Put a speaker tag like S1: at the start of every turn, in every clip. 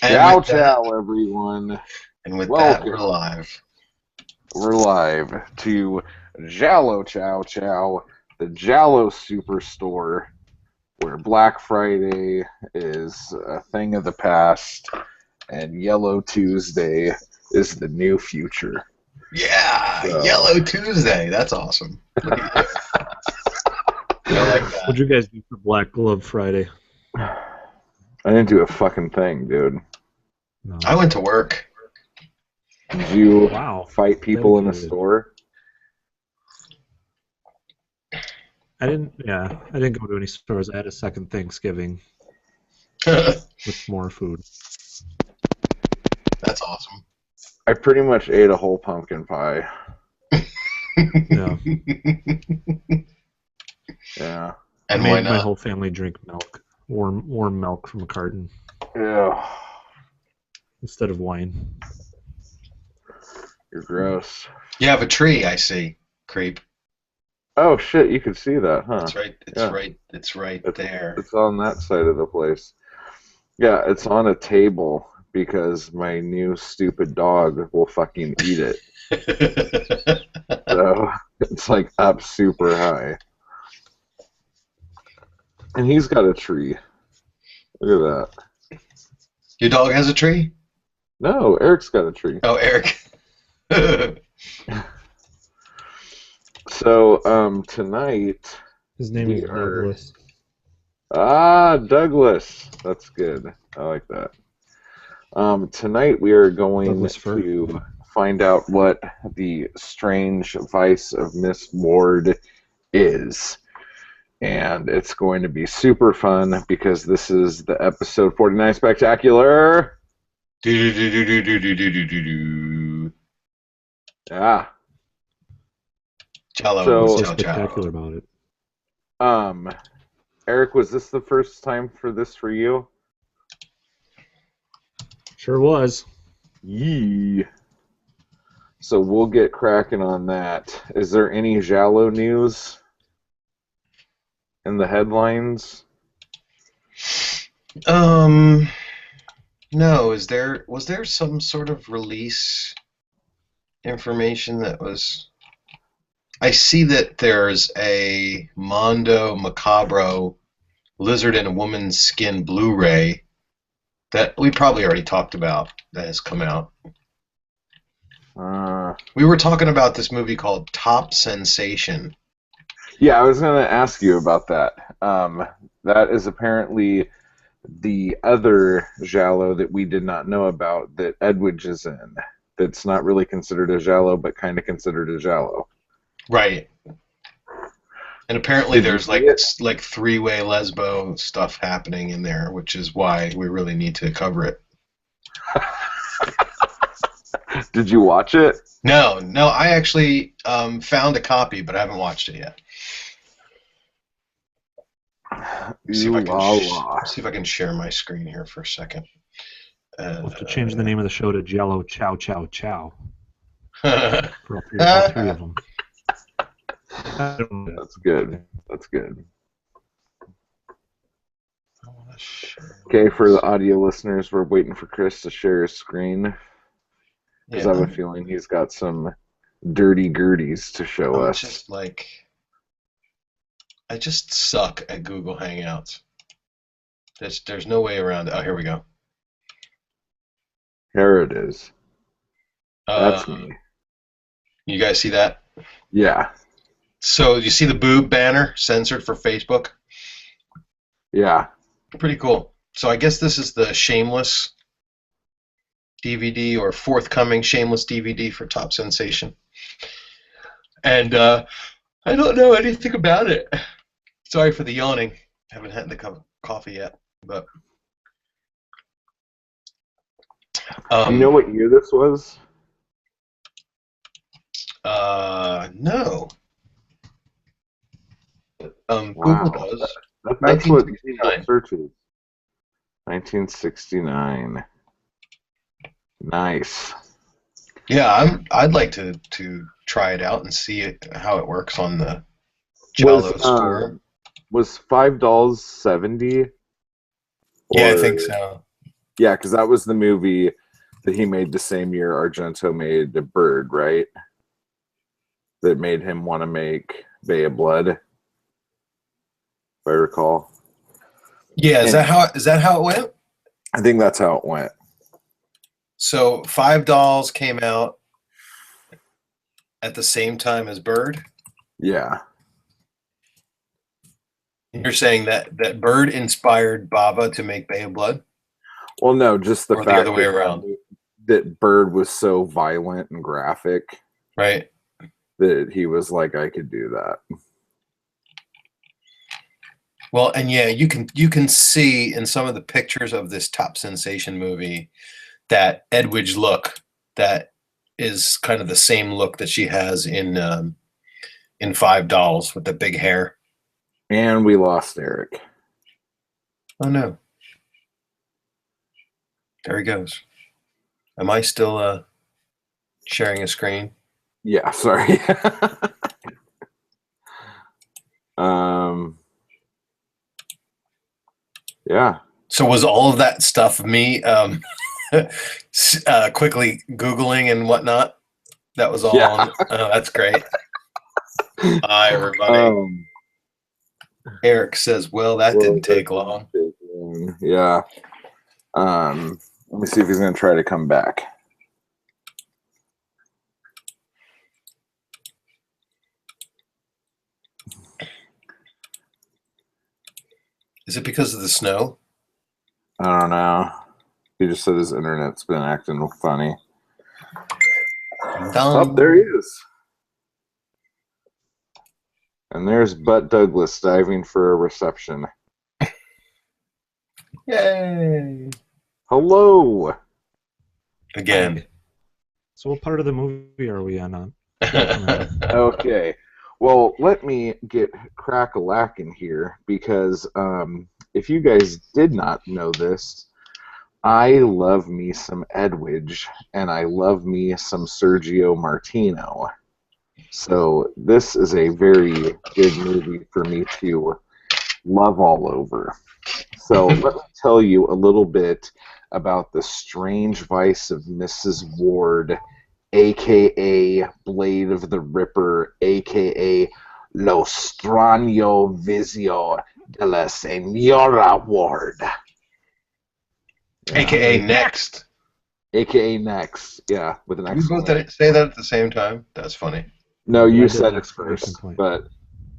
S1: And
S2: Ciao,
S1: with that,
S2: ciao, everyone.
S1: we're
S2: Welcome.
S1: live.
S2: We're live to Giallo, Ciao, ciao, the Giallo Superstore, where Black Friday is a thing of the past and Yellow Tuesday is the new future.
S1: Yeah,
S2: So.
S1: Yellow Tuesday. That's awesome. Look at you. I like that.
S3: What'd you guys do for Black Glove Friday?
S2: I didn't do a fucking thing, dude.
S3: No.
S1: I went to work.
S2: Did you
S3: Wow.
S2: fight people in a
S3: Dedicated.
S2: store?
S3: I didn't go to any stores. I had a second Thanksgiving with more food.
S1: That's awesome.
S2: I pretty much ate a whole pumpkin pie.
S3: Yeah.
S2: Yeah.
S1: And
S3: I
S1: why
S3: made my
S1: not?
S3: whole family drink milk, warm milk from a carton
S2: Yeah.
S3: instead of wine.
S2: You're gross.
S1: You have a tree, I see, creep.
S2: Oh shit, you can see that, huh?
S1: It's right. It's
S2: Yeah.
S1: right. It's right there.
S2: It's on that side of the place. Yeah, it's on a table because my new stupid dog will fucking eat it. So it's like up super high. And he's got a tree. Look at that.
S1: Your dog has a tree?
S2: No, Eric's got a tree.
S1: Oh, Eric.
S2: So, tonight
S3: His name is Douglas.
S2: Douglas. That's good. I like that. Tonight we are going
S3: Douglas Fir.
S2: to find out what the strange vice of Miss Wardh is. And it's going to be super fun because this is the episode 49 spectacular. Yeah.
S1: Ciao,
S2: So-
S3: What's so
S1: ciao,
S3: spectacular
S1: ciao.
S3: about it?
S2: Eric, was this the first time for this for you?
S3: Sure was.
S2: Yee. So we'll get cracking on that. Is there any Giallo news in the headlines?
S1: No. Was there some sort of release information that was? I see that there's a Mondo Macabro Lizard in a Woman's Skin Blu-ray that we probably already talked about that has come out. We were talking about this movie called Top Sensation.
S2: Yeah, I was going to ask you about that. That is apparently the other Giallo that we did not know about that Edwidge is in. That's not really considered a Giallo, but kind of considered a Giallo.
S1: Right. And apparently
S2: Did you
S1: there's
S2: see
S1: like three-way lesbo stuff happening in there, which is why we really need to cover it.
S2: Did you watch it?
S1: No, I actually found a copy, but I haven't watched it yet. See if I can share my screen here for a second.
S3: We'll have to change the name of the show to Giallo Ciao Ciao Ciao for all three of them.
S2: That's good. That's good. Okay, for the audio listeners, we're waiting for Chris to share his screen. Because I have a feeling he's got some dirty gerties to show us.
S1: I just suck at Google Hangouts. There's no way around it. Oh, here we go.
S2: Here it is. That's me.
S1: You guys see that?
S2: Yeah.
S1: So you see the boob banner censored for Facebook?
S2: Yeah.
S1: Pretty cool. So I guess this is the Shameless DVD or forthcoming Shameless DVD for Top Sensation. And I don't know anything about it. Sorry for the yawning. Haven't had the cup of coffee yet, but
S2: Do you know what year this was?
S1: No.
S2: Wow.
S1: Google does.
S2: That's what
S1: 1969.
S2: searches. 1969. Nice.
S1: Yeah, I'd like to try it out and see how it works on the Giallo store.
S2: Was $5.70?
S1: Yeah, I think so.
S2: Yeah, because that was the movie that he made the same year Argento made The Bird, right? That made him want to make Bay of Blood, if I recall.
S1: Yeah,
S2: And
S1: is that how it went?
S2: I think that's how it went.
S1: So Five Dolls came out at the same time as Bird.
S2: Yeah.
S1: You're saying that Bird inspired Bava to make Bay of Blood,
S2: Well, no, just the
S1: or the other
S2: fact
S1: way around,
S2: that Bird was so violent and graphic
S1: right?
S2: that he was like, I could do that.
S1: Well, and yeah, you can see in some of the pictures of this Top Sensation movie that Edwidge look that is kind of the same look that she has in Five Dolls with the big hair.
S2: And we lost Eric.
S1: Oh no, there he goes. Am I still sharing a screen?
S2: Yeah, sorry. um, yeah.
S1: So was all of that stuff me quickly Googling and whatnot? That was all
S2: Yeah.
S1: on. Oh, that's great. Hi, everybody. Eric says, well, that didn't take long.
S2: Yeah. Let me see if he's going to try to come back.
S1: Is it because of the snow?
S2: I don't know. He just said his internet's been acting funny. Oh, there he is. And there's Butt Douglas diving for a reception.
S1: Yay!
S2: Hello.
S1: Again.
S3: So what part of the movie are we on?
S2: Okay. Well, let me get crack-a-lackin' here because if you guys did not know this, I love me some Edwidge and I love me some Sergio Martino. So this is a very good movie for me to love all over. So let me tell you a little bit about the strange vice of Mrs. Wardh, a.k.a. Blade of the Ripper, a.k.a. Lo Strano Vizio de la Senora Wardh.
S1: AKA Next.
S2: A.k.a. Next, yeah, with an
S1: We both
S2: exclamation.
S1: say that at the same time? That's funny.
S2: No,
S3: Yeah, I
S2: you
S3: did
S2: said
S3: an
S2: it first,
S3: point.
S2: but...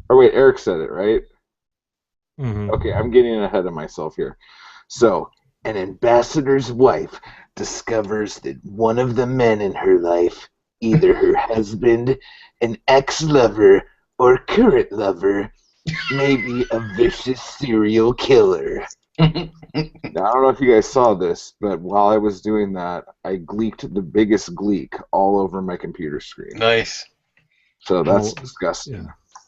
S2: Or wait, Eric said it, right?
S3: Mm-hmm.
S2: Okay, I'm getting ahead of myself here. So, an ambassador's wife discovers that one of the men in her life, either her husband, an ex-lover, or current lover, may be a vicious serial killer. Now, I don't know if you guys saw this, but while I was doing that, I gleeked the biggest gleek all over my computer screen.
S1: Nice.
S2: So that's disgusting.
S3: Yeah.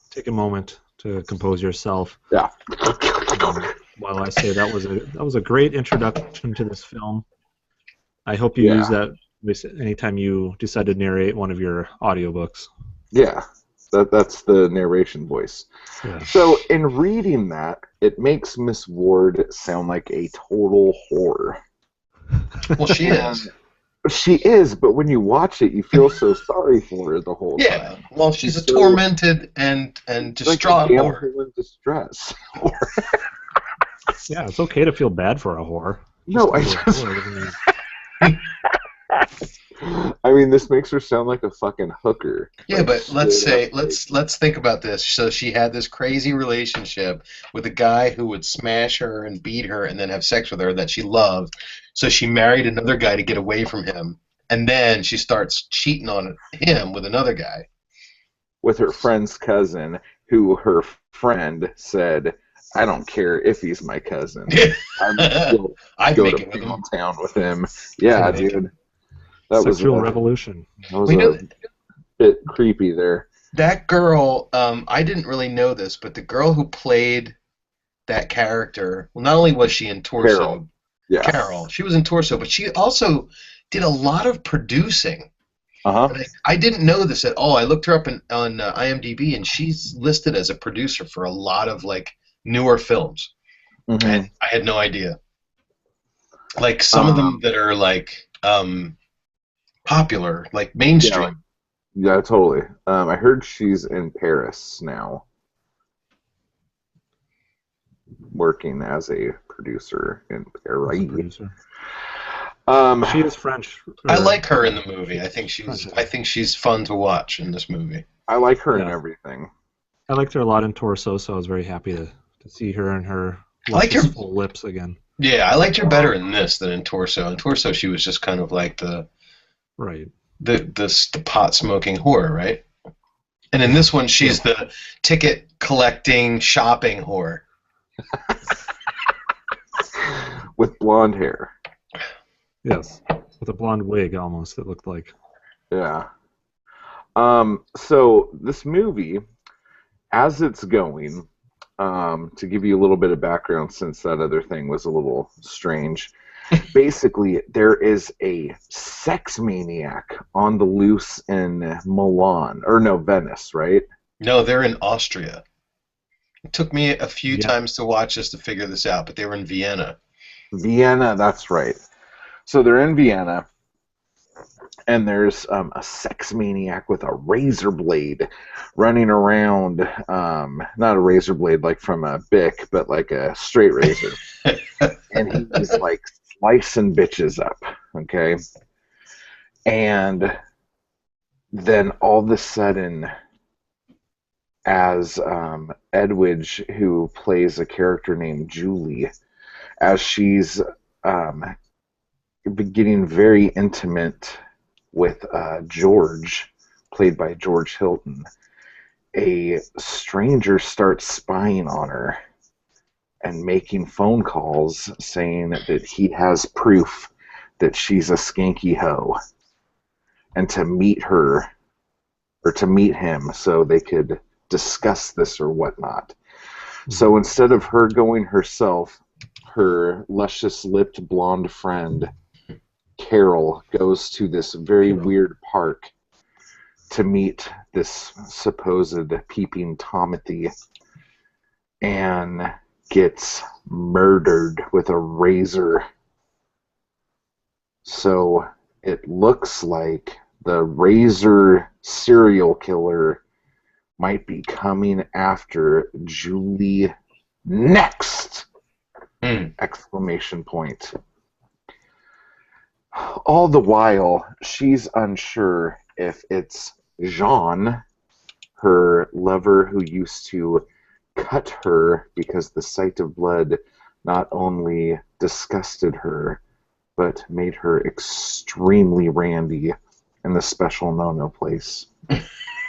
S3: Take a moment to compose yourself.
S2: Yeah.
S3: While I say that was a great introduction to this film. I hope you use that anytime you decide to narrate one of your audiobooks.
S2: Yeah. That's the narration voice.
S3: Yeah.
S2: So in reading that, it makes Miss Wardh sound like a total whore.
S1: Well, she is.
S2: She is, but when you watch it, you feel so sorry for her the whole time.
S1: Yeah. Well, she's a tormented and distraught
S2: like a
S1: whore.
S2: damsel in distress.
S3: Yeah, it's okay to feel bad for a whore.
S2: I mean, this makes her sound like a fucking hooker.
S1: Yeah,
S2: like,
S1: but let's think about this. So she had this crazy relationship with a guy who would smash her and beat her and then have sex with her that she loved. So she married another guy to get away from him, and then she starts cheating on him with another guy.
S2: With her friend's cousin, who her friend said, I don't care if he's my cousin. I'm still go to Penal Town with him. Yeah, dude. That
S3: Sexual revolution.
S2: That was a bit creepy there.
S1: That girl, I didn't really know this, but the girl who played that character, well, not only was she in Torso, Carol, she was in Torso, but she also did a lot of producing. I didn't know this at all. I looked her up on IMDb, and she's listed as a producer for a lot of like newer films. And I had no idea. Like some of them
S2: Um,
S1: that are like popular, like
S2: yeah, like,
S1: mainstream.
S2: yeah, totally. I heard she's in Paris now, working as a producer in
S3: As a
S2: Paris.
S3: producer.
S2: Um,
S3: She is French,
S1: I
S3: or
S1: like her in the movie.
S3: French.
S1: I think she's fun to watch in this movie.
S2: I like her in
S3: Yeah,
S2: everything.
S3: I liked her a lot in Torso, so I was very happy to see her and her
S1: I liked her.
S3: luscious full lips again.
S1: Yeah, I liked her better in this than in Torso. In Torso, she was just kind of like
S3: Right.
S1: the pot smoking whore, right? And in this one,
S3: Yeah.
S1: she's the ticket collecting shopping whore.
S2: With blonde hair.
S3: Yes. With a blonde wig almost, it looked like.
S2: Yeah. So this movie, as it's going, to give you a little bit of background since that other thing was a little strange, basically there is a sex maniac on the loose in Milan, or no, Venice, right?
S1: No, they're in Austria. It took me a few
S3: Yeah.
S1: times to watch this to figure this out, but they were in Vienna.
S2: Vienna, that's right. So they're in Vienna, and there's a sex maniac with a razor blade running around. Not a razor blade like from a Bic, but like a straight razor. And he's like slicing bitches up, okay? And then all of a sudden, as Edwidge, who plays a character named Julie, as she's um, getting very intimate with George, played by George Hilton, a stranger starts spying on her and making phone calls saying that he has proof that she's a skanky hoe and to meet her or to meet him so they could discuss this or whatnot. So instead of her going herself, her luscious lipped blonde friend Carol goes to this very weird park to meet this supposed peeping Tomothy and gets murdered with a razor. So it looks like the razor serial killer might be coming after Julie next! Exclamation point. All the while, she's unsure if it's Jean, her lover who used to cut her because the sight of blood not only disgusted her, but made her extremely randy in the special no-no place.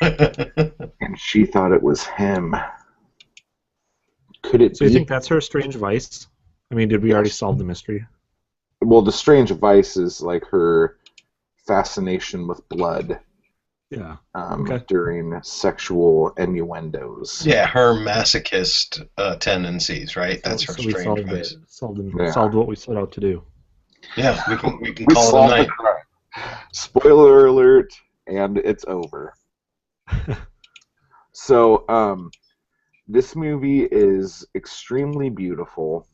S2: And she thought it was him. Could it
S3: So you
S2: be?
S3: think that's her strange vice? I mean, did we already
S2: Yes.
S3: solve the mystery?
S2: Well, the strange vice is like her fascination with blood
S3: Yeah. Okay.
S2: during sexual innuendos.
S1: Yeah, her masochist tendencies, right? That's her
S3: So we
S1: strange
S3: solved
S1: vice.
S3: it. Solved
S2: Yeah.
S3: solved what we set out to do.
S1: Yeah, we can
S2: We
S1: call it a
S2: solved the
S1: night.
S2: crime. Spoiler alert, and it's over. So, this movie is extremely beautiful,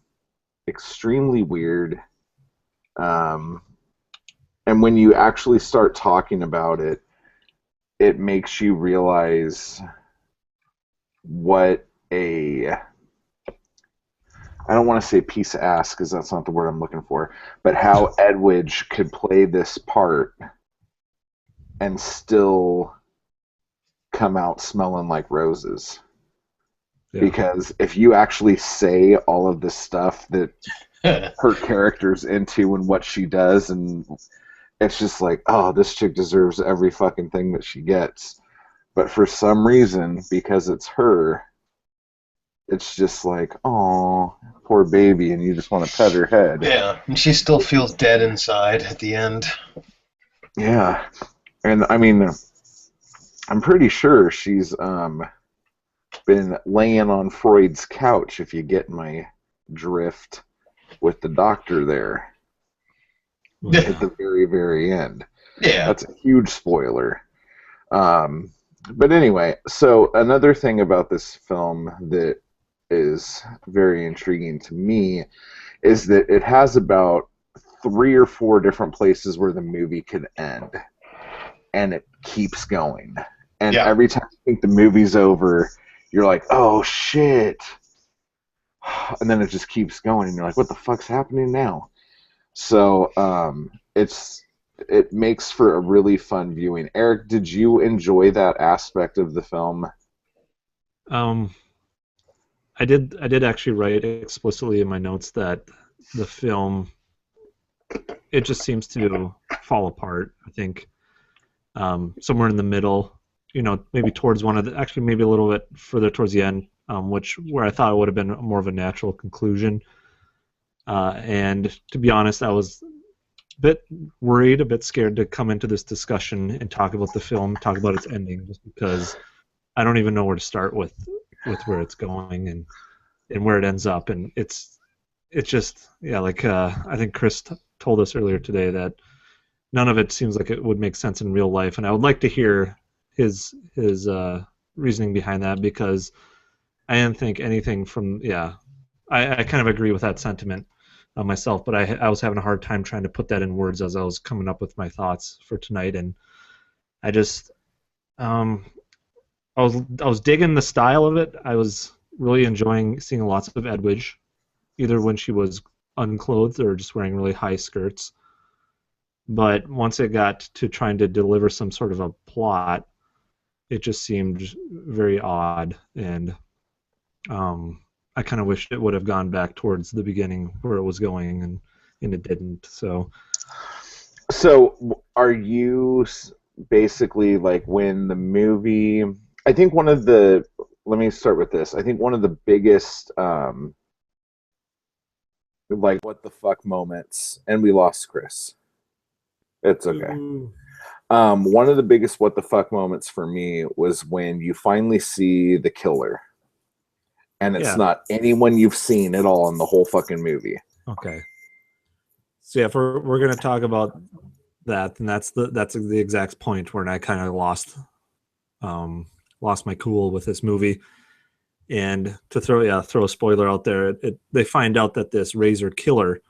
S2: extremely weird, and when you actually start talking about it, it makes you realize what a, I don't want to say piece of ass because that's not the word I'm looking for, but how Edwidge could play this part and still come out smelling like roses.
S3: Yeah.
S2: Because if you actually say all of the stuff that her character's into and what she does, and it's just like, oh, this chick deserves every fucking thing that she gets. But for some reason, because it's her, it's just like, oh, poor baby, and you just want to pet her head.
S1: Yeah, and she still feels dead inside at the end.
S2: Yeah. And I mean, I'm pretty sure she's been laying on Freud's couch, if you get my drift, with the doctor there at the very, very end.
S1: Yeah.
S2: That's a huge spoiler. But anyway, so another thing about this film that is very intriguing to me is that it has about 3 or 4 different places where the movie could end, and it keeps going. And
S1: Yeah.
S2: every time you think the movie's over, you're like, oh shit. And then it just keeps going, and you're like, what the fuck's happening now? So it makes for a really fun viewing. Eric, did you enjoy that aspect of the film?
S3: Um, I did actually write explicitly in my notes that the film, it just seems to fall apart. I think somewhere in the middle, maybe towards one of the, actually maybe a little bit further towards the end, where I thought it would have been more of a natural conclusion. And to be honest, I was a bit worried, a bit scared to come into this discussion and talk about the film, talk about its ending, just because I don't even know where to start with where it's going and where it ends up. And it's just, yeah, like I think Chris told us earlier today that none of it seems like it would make sense in real life, and I would like to hear his reasoning behind that, because I didn't think anything from, yeah, I kind of agree with that sentiment myself, but I was having a hard time trying to put that in words as I was coming up with my thoughts for tonight, and I just um, I was digging the style of it. I was really enjoying seeing lots of Edwidge, either when she was unclothed or just wearing really high skirts. But once it got to trying to deliver some sort of a plot, it just seemed very odd, and I kind of wished it would have gone back towards the beginning where it was going, and it didn't.
S2: So, are you basically like when the movie? I think one of the. Let me start with this. I think one of the biggest, like, what the fuck moments, and we lost Chris. It's okay. One of the biggest what the fuck moments for me was when you finally see the killer, and it's
S3: Yeah.
S2: not anyone you've seen at all in the whole fucking movie.
S3: Okay. So yeah, if we're gonna talk about that, then that's the exact point where I kind of lost my cool with this movie. And to throw a spoiler out there, they find out that this Razor killer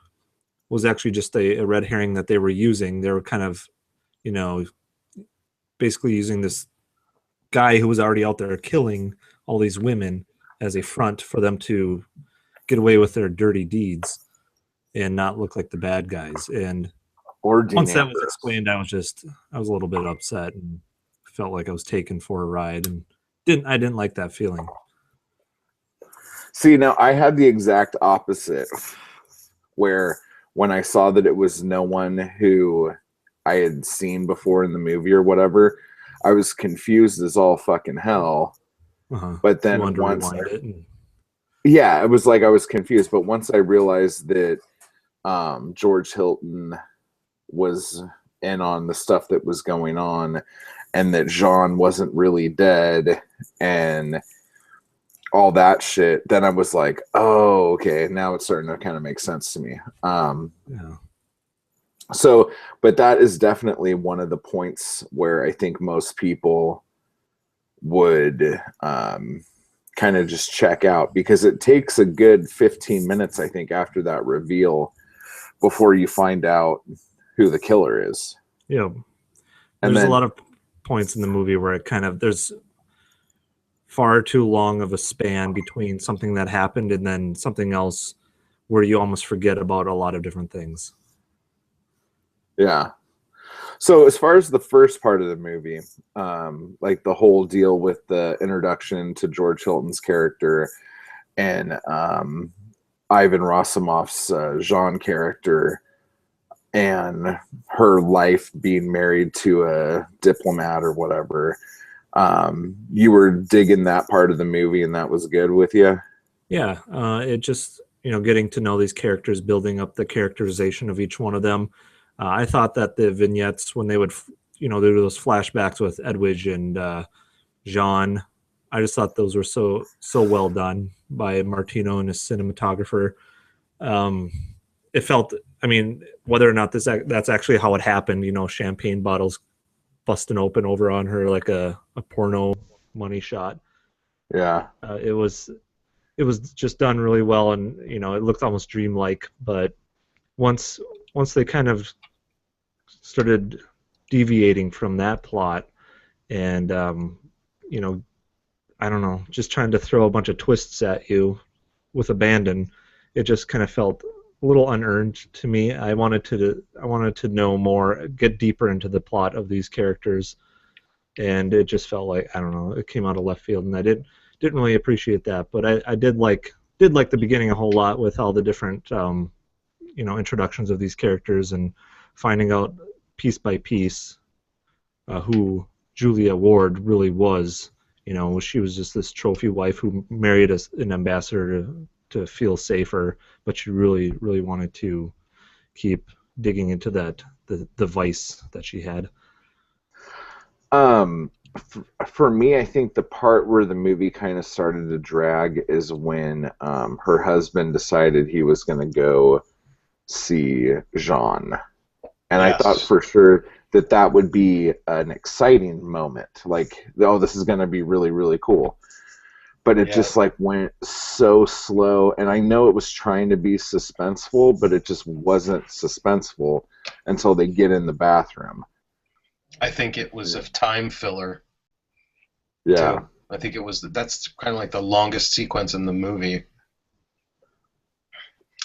S3: was actually just a red herring that they were using. They were kind of, basically using this guy who was already out there killing all these women as a front for them to get away with their dirty deeds and not look like the bad guys. And
S2: Or
S3: once that was explained, I was a little bit upset and felt like I was taken for a ride, and I didn't like that feeling.
S2: See, now I had the exact opposite, where when I saw that it was no one who I had seen before in the movie or whatever, I was confused as all fucking hell. But then once, yeah, it was like I was confused. But once I realized that George Hilton was in on the stuff that was going on, and that Jean wasn't really dead, and all that shit, then I was like, oh, okay, now it's starting to kind of make sense to me.
S3: Yeah.
S2: So, but that is definitely one of the points where I think most people would kind of just check out, because it takes a good 15 minutes, I think, after that reveal before you find out who the killer is.
S3: Yeah. There's a lot of points in the movie where there's far too long of a span between something that happened and then something else where you almost forget about a lot of different things.
S2: Yeah. So as far as the first part of the movie, like the whole deal with the introduction to George Hilton's character and Ivan Rosimoff's Jean character, and her life being married to a diplomat or whatever, you were digging that part of the movie, and that was good with you?
S3: Yeah, it just, getting to know these characters, building up the characterization of each one of them. I thought that the vignettes, when they would, do those flashbacks with Edwidge and Jean, I just thought those were so well done by Martino and his cinematographer. It felt, whether or not that's actually how it happened, champagne bottles busting open over on her like a porno money shot.
S2: Yeah.
S3: It was just done really well, and it looked almost dreamlike. But once once they kind of started deviating from that plot and you know, I don't know, just trying to throw a bunch of twists at you with abandon, it just kind of felt a little unearned to me. I wanted to know more, get deeper into the plot of these characters, and it just felt like, I don't know, it came out of left field, and I didn't really appreciate that. But I did like the beginning a whole lot with all the different introductions of these characters and finding out piece by piece who Julia Ward really was. You know, she was just this trophy wife who married an ambassador to feel safer, but she really, really wanted to keep digging into the vice that she had.
S2: For me, I think the part where the movie kind of started to drag is when her husband decided he was going to go see Jean. And I thought
S1: Yes.
S2: for sure that would be an exciting moment. Like, oh, this is going to be really, really cool. But it
S1: Yeah.
S2: just like went so slow. And I know it was trying to be suspenseful, but it just wasn't suspenseful until they get in the bathroom.
S1: I think it was a time filler
S2: Yeah.
S1: too. I think that's kind of like the longest sequence in the movie.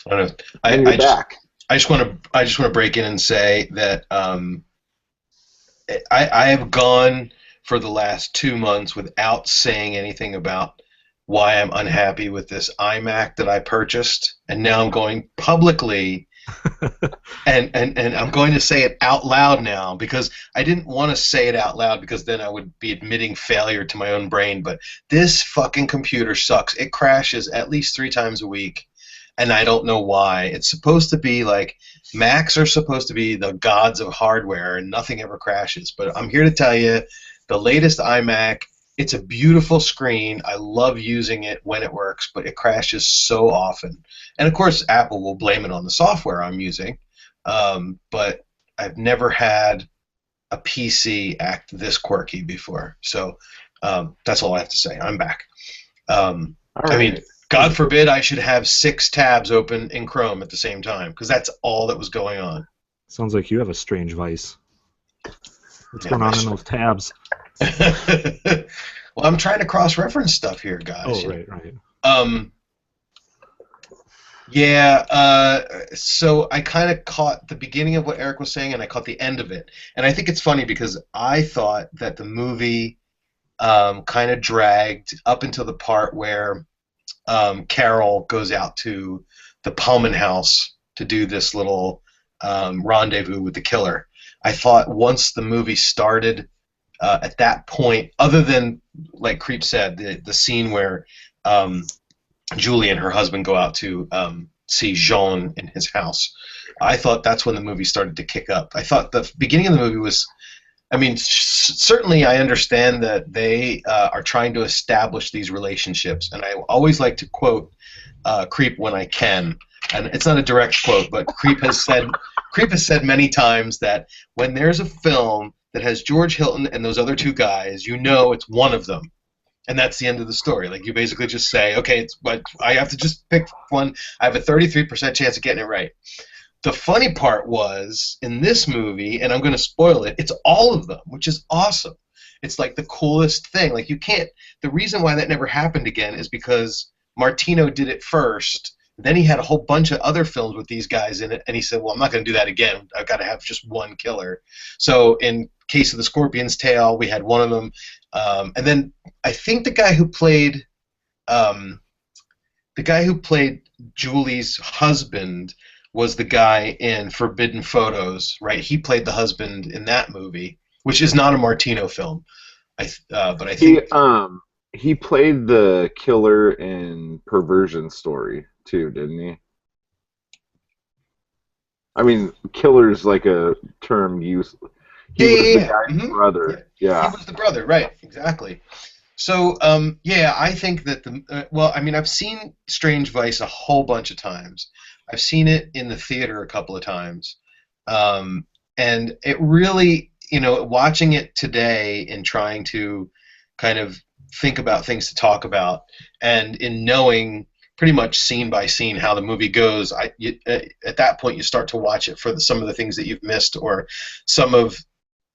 S1: I don't know.
S2: And you're back.
S1: I just want to break in and say that I have gone for the last 2 months without saying anything about why I'm unhappy with this iMac that I purchased, and now I'm going publicly and I'm going to say it out loud now, because I didn't want to say it out loud because then I would be admitting failure to my own brain. But this fucking computer sucks. It crashes at least 3 times a week, and I don't know why. It's supposed to be like, Macs are supposed to be the gods of hardware and nothing ever crashes. But I'm here to tell you, the latest iMac, it's a beautiful screen. I love using it when it works, but it crashes so often. And of course, Apple will blame it on the software I'm using. But I've never had a PC act this quirky before. So that's all I have to say. I'm back.
S2: All
S1: I mean,
S2: right.
S1: God forbid I should have 6 tabs open in Chrome at the same time, because that's all that was going on.
S3: Sounds like you have a strange vice. What's
S1: Yeah,
S3: going on in those tabs?
S1: Well, I'm trying to cross-reference stuff here, guys.
S3: Oh, right.
S1: So I kind of caught the beginning of what Eric was saying, and I caught the end of it. And I think it's funny because I thought that the movie kind of dragged up until the part where Carol goes out to the Pullman house to do this little rendezvous with the killer. I thought once the movie started, at that point, other than, like Creep said, the scene where Julie and her husband go out to see Jean in his house, I thought that's when the movie started to kick up. I thought the beginning of the movie was, I mean, certainly I understand that they are trying to establish these relationships, and I always like to quote Creep when I can. And it's not a direct quote, but Creep has said many times that when there's a film that has George Hilton and those other 2 guys, you know it's one of them. And that's the end of the story. Like, you basically just say, okay, but I have to just pick one. I have a 33% chance of getting it right. The funny part was, in this movie, and I'm going to spoil it, it's all of them, which is awesome. It's like the coolest thing. Like, you can't, the reason why that never happened again is because Martino did it first. Then he had a whole bunch of other films with these guys in it, and he said, well, I'm not going to do that again. I've got to have just one killer. So in case of the Scorpion's Tail, we had one of them. And then I think the guy who played Julie's husband was the guy in Forbidden Photos, right? He played the husband in that movie, which is not a Martino film. But I think
S2: He played the killer in Perversion Story too, didn't he? I mean, killer's like a term used. He was the guy's brother. Yeah.
S1: He was the brother, right? Exactly. So, I think that I've seen Strange Vice a whole bunch of times. I've seen it in the theater a couple of times, and it really, watching it today and trying to kind of think about things to talk about, and in knowing pretty much scene by scene how the movie goes. At that point, you start to watch it for some of the things that you've missed, or some of,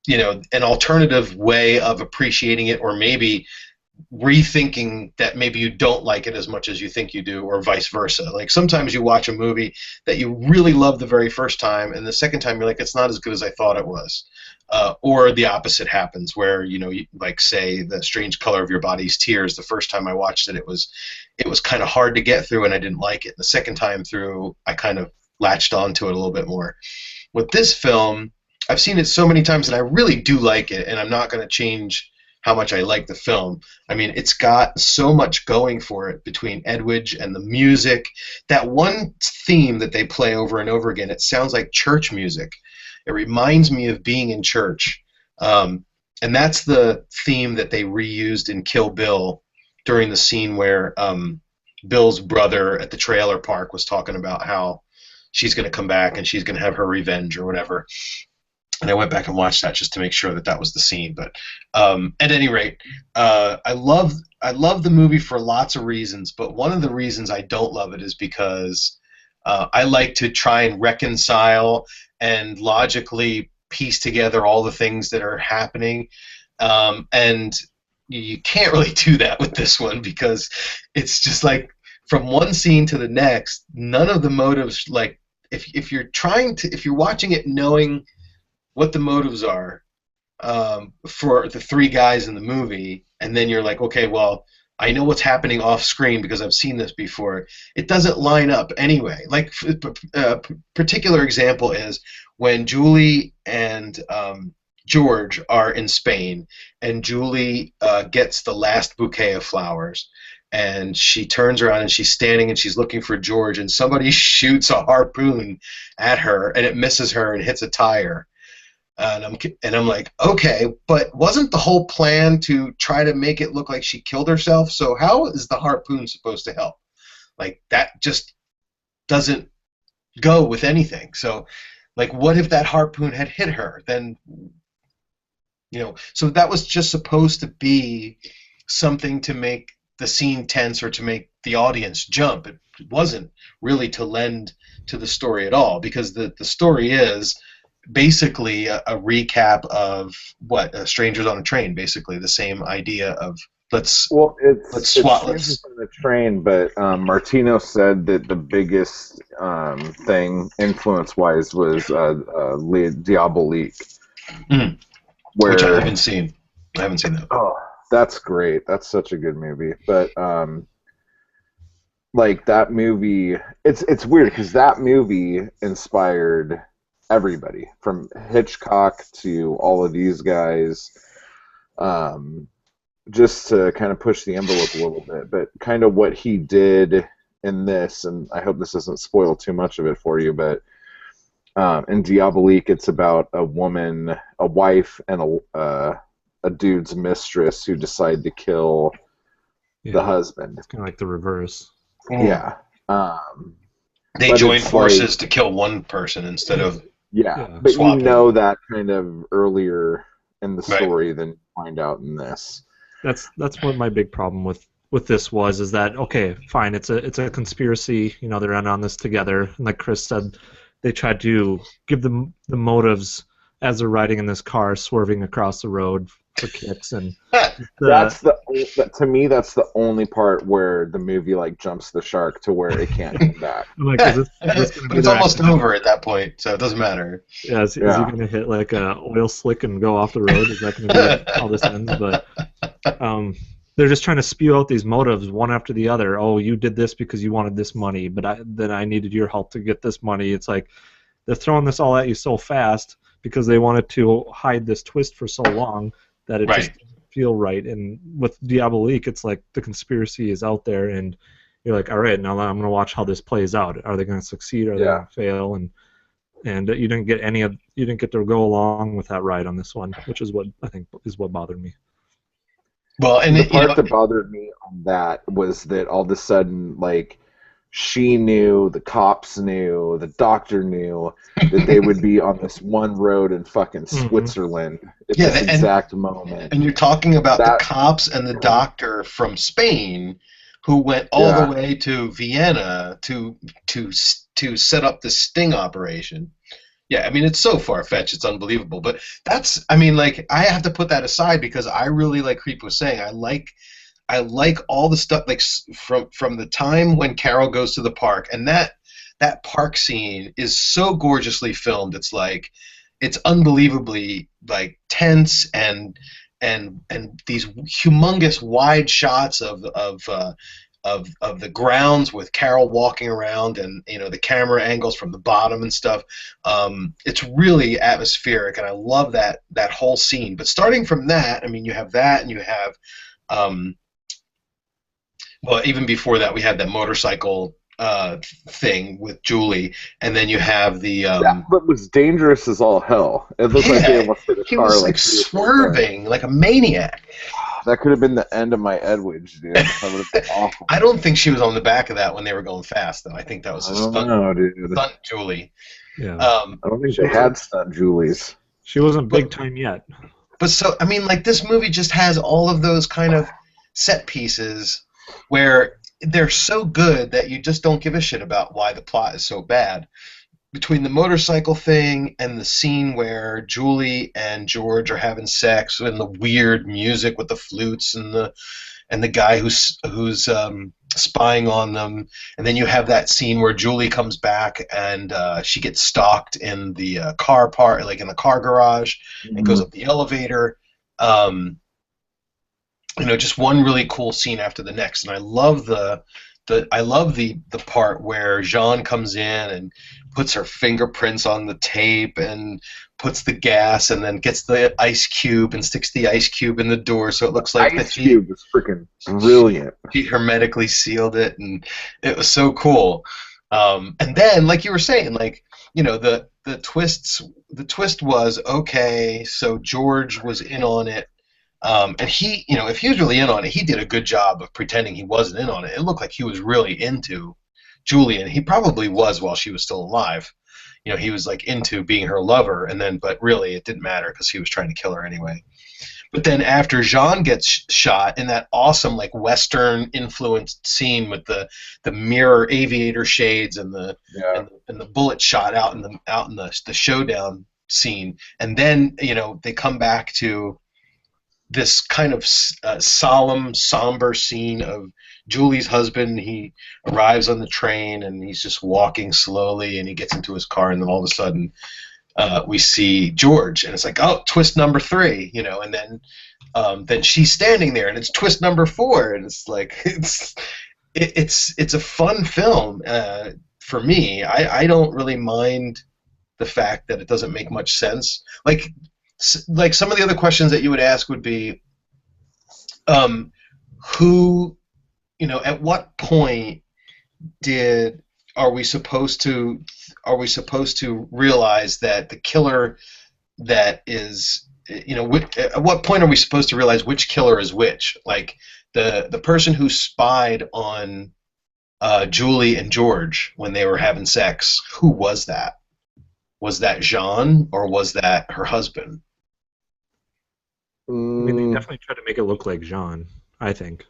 S1: an alternative way of appreciating it, or maybe rethinking that maybe you don't like it as much as you think you do, or vice versa. Like sometimes you watch a movie that you really love the very first time, and the second time you're like, it's not as good as I thought it was. Or the opposite happens, where like say The Strange Color of Your Body's Tears. The first time I watched it, it was kind of hard to get through, and I didn't like it. The second time through, I kind of latched onto it a little bit more. With this film, I've seen it so many times, and I really do like it, and I'm not going to change how much I like the film. I mean, it's got so much going for it between Edwidge and the music. That one theme that they play over and over again, it sounds like church music. It reminds me of being in church. And that's the theme that they reused in Kill Bill during the scene where Bill's brother at the trailer park was talking about how she's going to come back and she's going to have her revenge or whatever. And I went back and watched that just to make sure that that was the scene. But at any rate, I love the movie for lots of reasons. But one of the reasons I don't love it is because I like to try and reconcile and logically piece together all the things that are happening. And you can't really do that with this one, because it's just like from one scene to the next, none of the motives, like if you're watching it knowing what the motives are for the three guys in the movie, and then you're like, okay, well, I know what's happening off screen because I've seen this before. It doesn't line up anyway. Like a particular example is when Julie and George are in Spain, and Julie gets the last bouquet of flowers, and she turns around and she's standing and she's looking for George, and somebody shoots a harpoon at her, and it misses her and hits a tire. And I'm like, okay, but wasn't the whole plan to try to make it look like she killed herself? So how is the harpoon supposed to help? Like, that just doesn't go with anything. So, like, what if that harpoon had hit her? Then, so that was just supposed to be something to make the scene tense or to make the audience jump. It wasn't really to lend to the story at all, because the story is basically a recap of Strangers on a Train. Basically the same idea of let's swap.
S2: It's Strangers on the Train, but Martino said that the biggest thing influence-wise was Le Diabolique,
S1: which I haven't seen. I haven't seen that.
S2: Oh, that's great. That's such a good movie. But like that movie, it's weird because that movie inspired everybody from Hitchcock to all of these guys, just to kind of push the envelope a little bit. But kind of what he did in this, and I hope this doesn't spoil too much of it for you, but in Diabolique, it's about a woman, a wife, and a dude's mistress who decide to kill the husband.
S3: It's kind of like the reverse.
S2: Yeah.
S1: They join forces to kill one person instead of
S2: but
S1: swapping.
S2: You know that kind of earlier in the story than you find out in this.
S3: That's what my big problem with this was, is that, okay, fine, it's a conspiracy, they're in on this together, and like Chris said, they tried to give them the motives as they're riding in this car, swerving across the road for kicks, and to me that's the only part where the movie like jumps the shark to where it can't come back. Like,
S1: but it's almost over at that point, so it doesn't matter.
S3: Yeah, is he going to hit like a oil slick and go off the road? Is that going to be how this ends? But they're just trying to spew out these motives one after the other. Oh, you did this because you wanted this money, but then I needed your help to get this money. It's like they're throwing this all at you so fast because they wanted to hide this twist for so long that it just doesn't feel right. And with Diabolique, it's like the conspiracy is out there, and you're like, all right, now I'm going to watch how this plays out. Are they going to succeed? Are they going to fail? And you didn't get to go along with that ride on this one, which is what I think is what bothered me.
S2: Well, and the part that bothered me on that was that all of a sudden, like, she knew, the cops knew, the doctor knew that they would be on this one road in fucking Switzerland at this exact moment.
S1: And you're talking about the cops and the doctor from Spain, who went all the
S2: Yeah.
S1: way to Vienna to set up the sting operation. Yeah, I mean it's so far fetched, it's unbelievable. But that's, I mean, like I have to put that aside because I really like Creep was saying. I like all the stuff like from the time when Carol goes to the park, and that park scene is so gorgeously filmed. It's like it's unbelievably like tense and these humongous wide shots of the grounds with Carol walking around, and the camera angles from the bottom and stuff. It's really atmospheric, and I love that whole scene. But starting from that, I mean, you have that, and you have um, well, even before that, we had that motorcycle thing with Julie, and then you have the
S2: That was dangerous as all hell. It looked like they
S1: yeah,
S2: almost hit a
S1: he
S2: car
S1: was
S2: like
S1: like
S2: 3 or 4 times.
S1: swerving like a maniac.
S2: That could have been the end of my Edwidge, dude. That would have been awful.
S1: I don't think she was on the back of that when they were going fast, though. I think that was
S2: I
S1: a
S2: don't know, dude.
S1: stunt Julie.
S3: Yeah.
S2: I don't think they had stunt Julies.
S3: She wasn't big time yet.
S1: But so, I mean, like this movie just has all of those kind of set pieces where they're so good that you just don't give a shit about why the plot is so bad. Between the motorcycle thing and the scene where Julie and George are having sex, and the weird music with the flutes and the guy who's spying on them, and then you have that scene where Julie comes back and she gets stalked in the car part, like in the car garage, and goes up the elevator. Just one really cool scene after the next, and I love the part where Jean comes in and puts her fingerprints on the tape and puts the gas and then gets the ice cube and sticks the ice cube in the door so it looks like
S2: Ice Cube is freaking brilliant.
S1: she hermetically sealed it, and it was so cool. And then, like you were saying, like the twist was okay. So George was in on it. And he, if he was really in on it, he did a good job of pretending he wasn't in on it. It looked like he was really into Julie, and he probably was while she was still alive. He was like into being her lover, but really it didn't matter because he was trying to kill her anyway. But then after Jean gets shot in that awesome like Western influenced scene with the mirror aviator shades and the and the bullet shot out in the showdown scene, and then they come back to this kind of solemn, somber scene of Julie's husband. He arrives on the train and he's just walking slowly, and he gets into his car, and then all of a sudden we see George, and it's like, oh, twist number 3, and then she's standing there, and it's twist number 4, and it's like it's a fun film for me. I don't really mind the fact that it doesn't make much sense. Like some of the other questions that you would ask would be, who, at what point are we supposed to realize that the killer that is, at what point are we supposed to realize which killer is which? Like the person who spied on Julie and George when they were having sex, who was that? Was that Jean, or was that her husband?
S3: I mean, they definitely tried to make it look like Jean, I think.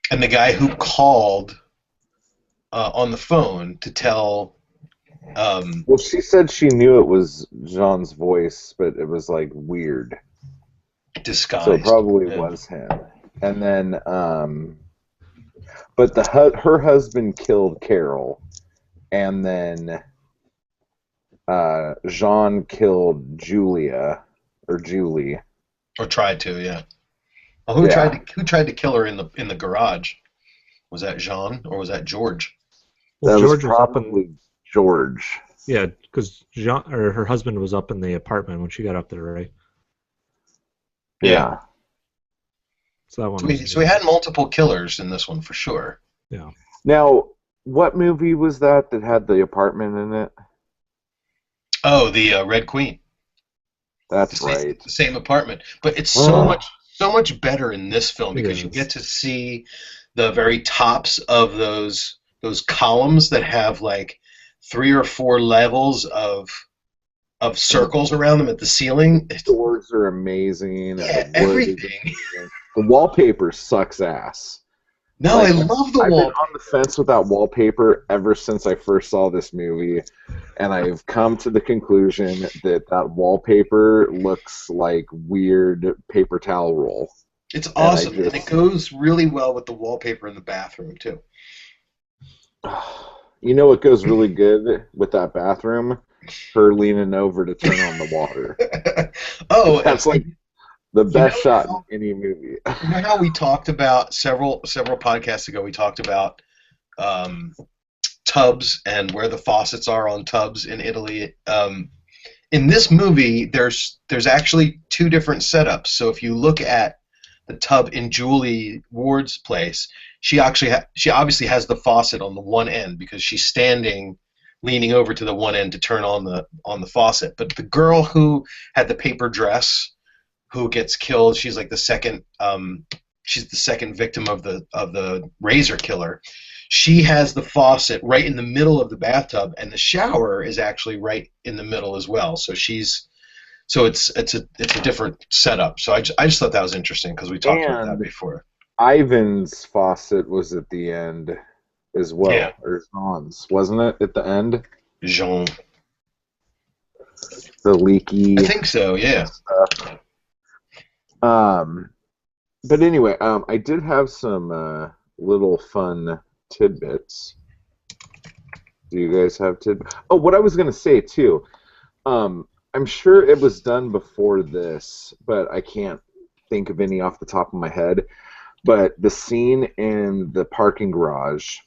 S1: And the guy who called on the phone to tell.
S2: Well, she said she knew it was Jean's voice, but it was like weird.
S1: Disguised.
S2: So it probably was him. And then, but her husband killed Carol, and then Jean killed Julia or Julie.
S1: Or tried to, yeah. Well, who tried to kill her in the garage? Was that Jean or was that George?
S3: Well,
S2: that
S3: George
S2: was probably George.
S3: Yeah, because Jean or her husband was up in the apartment when she got up there, right?
S2: Yeah.
S3: So that one.
S1: So we had multiple killers in this one for sure.
S3: Yeah.
S2: Now, what movie was that had the apartment in it?
S1: Oh, the Red Queen.
S2: That's right.
S1: The same apartment, but it's so much better in this film because you get to see the very tops of those columns that have like 3 or 4 levels of circles around them at the ceiling.
S2: The doors are amazing.
S1: Yeah, everything.
S2: The wallpaper sucks ass.
S1: No, I
S2: Like,
S1: love the
S2: I've been
S1: wall.
S2: on the fence with that wallpaper ever since I first saw this movie, and I've come to the conclusion that that wallpaper looks like weird paper towel roll.
S1: It's
S2: And I
S1: awesome, and it
S2: just,
S1: goes really well with the wallpaper in the bathroom too.
S2: you know what goes really good with that bathroom? Her leaning over to turn on the water.
S1: Oh,
S2: That's like the
S1: you know
S2: best shot in
S1: how
S2: any movie.
S1: you know how we talked about several podcasts ago. We talked about um, tubs and where the faucets are on tubs in Italy. In this movie, there's actually two different setups. So if you look at the tub in Julie Ward's place, she obviously has the faucet on the one end because she's standing, leaning over to the one end to turn on the faucet. But the girl who had the paper dress, who gets killed, she's the second victim of the razor killer. She has the faucet right in the middle of the bathtub, and the shower is actually right in the middle as well. So it's a different setup. So I just thought that was interesting because we talked about that
S2: And
S1: before.
S2: Ivan's faucet was at the end as
S1: Yeah,
S2: well, or John's, wasn't it? At the end,
S1: Jean.
S2: the
S1: I
S2: leaky
S1: think so. Yeah.
S2: stuff. Um, but anyway, I did have some little fun tidbits. Do you guys have tidbits? Oh, what I was gonna say too. I'm sure it was done before this, but I can't think of any off the top of my head. But the scene in the parking garage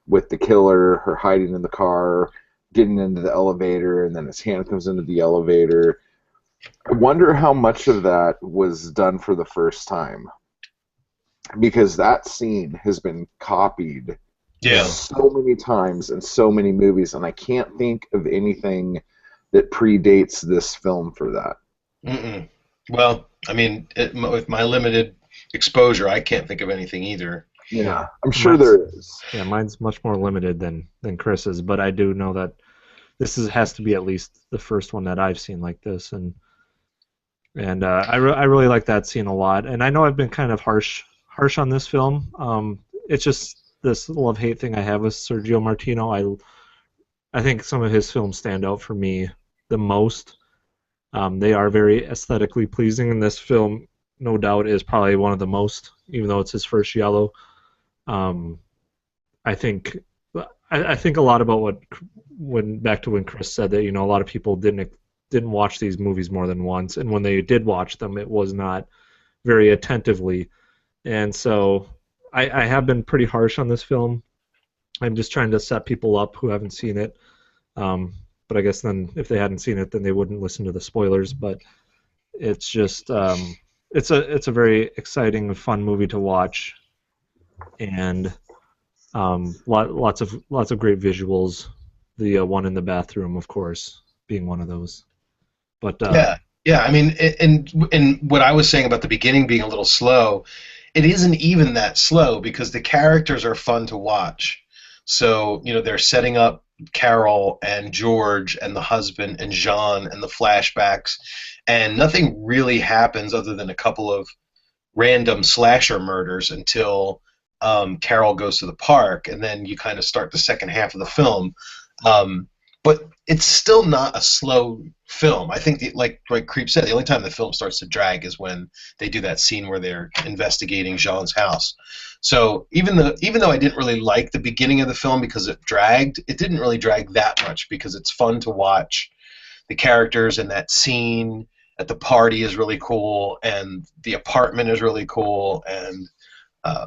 S2: with the killer, her hiding in the car, getting into the elevator, and then his hand comes into the elevator. I wonder how much of that was done for the first time. Because that scene has been copied
S1: Yeah.
S2: so many times in so many movies, and I can't think of anything that predates this film for that.
S1: Mm-mm. Well, I mean, with my limited exposure, I can't think of anything either.
S2: Yeah, I'm sure
S3: Mine's
S2: there is.
S3: yeah, mine's much more limited than Chris's, but I do know that has to be at least the first one that I've seen like this, and I really like that scene a lot. And I know I've been kind of harsh on this film. It's just this love hate thing I have with Sergio Martino. I think some of his films stand out for me the most. They are very aesthetically pleasing, and this film, no doubt, is probably one of the most, even though it's his first Giallo. Um, I think I think a lot about when Chris said that a lot of people didn't watch these movies more than once, and when they did watch them, it was not very attentively, and so I have been pretty harsh on this film. I'm just trying to set people up who haven't seen it. But I guess then if they hadn't seen it, then they wouldn't listen to the spoilers. But it's just it's a very exciting, fun movie to watch, and lots of great visuals. The one in the bathroom, of course, being one of those. But
S1: Yeah, yeah. I mean, and what I was saying about the beginning being a little slow, it isn't even that slow because the characters are fun to watch. So, they're setting up Carol and George and the husband and Jean and the flashbacks, and nothing really happens other than a couple of random slasher murders until Carol goes to the park, and then you kind of start the second half of the film. Um, but it's still not a slow film. I think, like Creep said, the only time the film starts to drag is when they do that scene where they're investigating Jean's house. So even though I didn't really like the beginning of the film because it dragged, it didn't really drag that much because it's fun to watch. The characters in that scene at the party is really cool, and the apartment is really cool, and uh,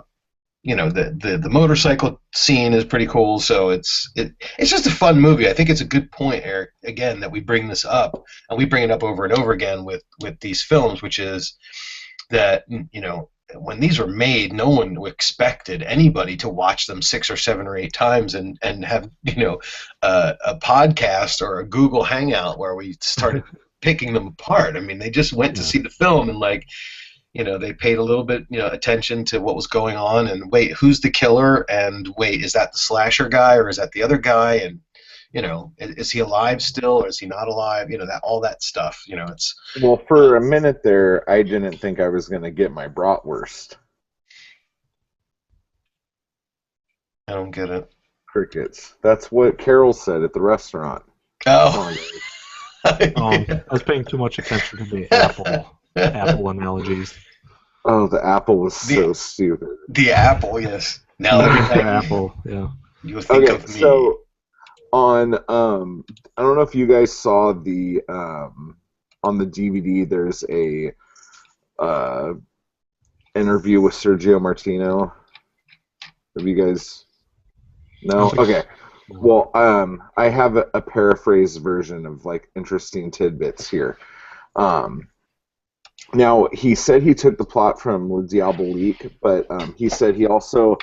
S1: the motorcycle scene is pretty cool. So it's just a fun movie. I think it's a good point, Eric, again, that we bring this up, and we bring it up over and over again with these films, which is that when these were made, no one expected anybody to watch them 6 or 7 or 8 times and have a podcast or a Google Hangout where we started picking them apart. I mean, they just went to
S3: yeah,
S1: see the film and they paid a little bit attention to what was going on, and wait, who's the killer, and wait, is that the slasher guy or is that the other guy, and is he alive still or is he not alive, that all that stuff, it's
S2: Well, for a minute there, I didn't think I was going to get my bratwurst.
S1: I don't get it.
S2: Crickets. That's what Carol said at the restaurant. Come
S1: Oh.
S2: on, guys.
S1: Yeah.
S3: I was paying too much attention to the apple analogies.
S2: Oh, the apple was
S1: the
S2: so stupid.
S1: the apple, yes. Now every
S3: The
S1: time
S3: apple, yeah.
S1: you think
S2: Okay,
S1: of me.
S2: so on I don't know if you guys saw the on the DVD there's a uh interview with Sergio Martino. Have you guys
S3: I don't
S2: no?
S3: think
S2: Okay.
S3: so.
S2: Well, I have a paraphrased version of like interesting tidbits here. Um, Now, he said he took the plot from Le Diabolique, but he said he also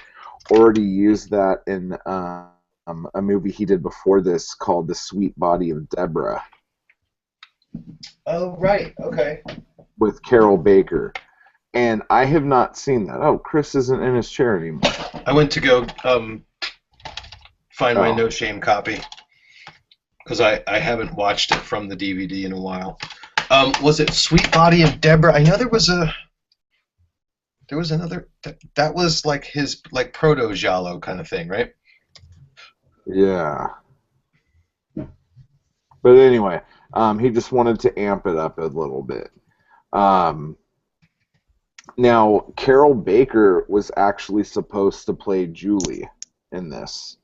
S2: already used that in a movie he did before this called The Sweet Body of Deborah
S1: Oh, right. Okay.
S2: with Carol Baker. And I have not seen that. Oh, Chris isn't in his chair anymore.
S1: I went to go find my
S2: Oh,
S1: no shame copy because I haven't watched it from the DVD in a while. Was it Sweet Body of Deborah? I know there was another that was like his like proto Giallo kind of thing, right?
S2: yeah. But anyway, he just wanted to amp it up a little bit. Um, Now, Carol Baker was actually supposed to play Julie in this.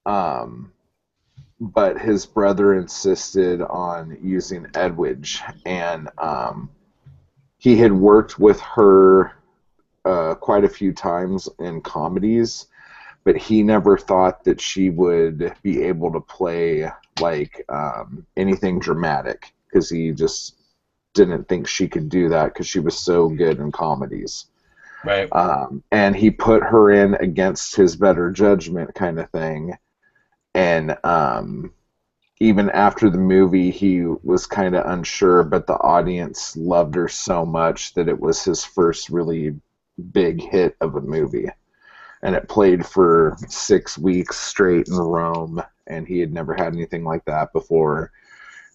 S2: Um, but his brother insisted on using Edwidge, and he had worked with her quite a few times in comedies, but he never thought that she would be able to play like anything dramatic because he just didn't think she could do that because she was so good in comedies.
S1: Right.
S2: And he put her in against his better judgment kind of thing. And even after the movie, he was kind of unsure, but the audience loved her so much that it was his first really big hit of a movie. And it played for 6 weeks straight in Rome, and he had never had anything like that before.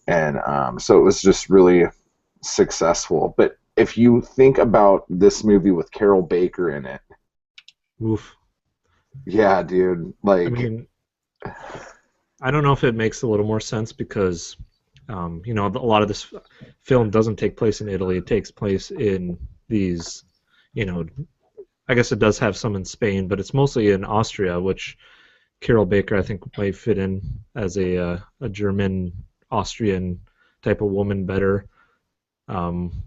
S2: And so it was just really successful. But if you think about this movie with Carol Baker in it,
S3: Oof.
S2: yeah, dude,
S3: I
S2: like,
S3: mean, I don't know if it makes a little more sense because, a lot of this film doesn't take place in Italy. It takes place in these, you know, I guess it does have some in Spain, but it's mostly in Austria, which Carol Baker I think might fit in as a German Austrian type of woman better. Um,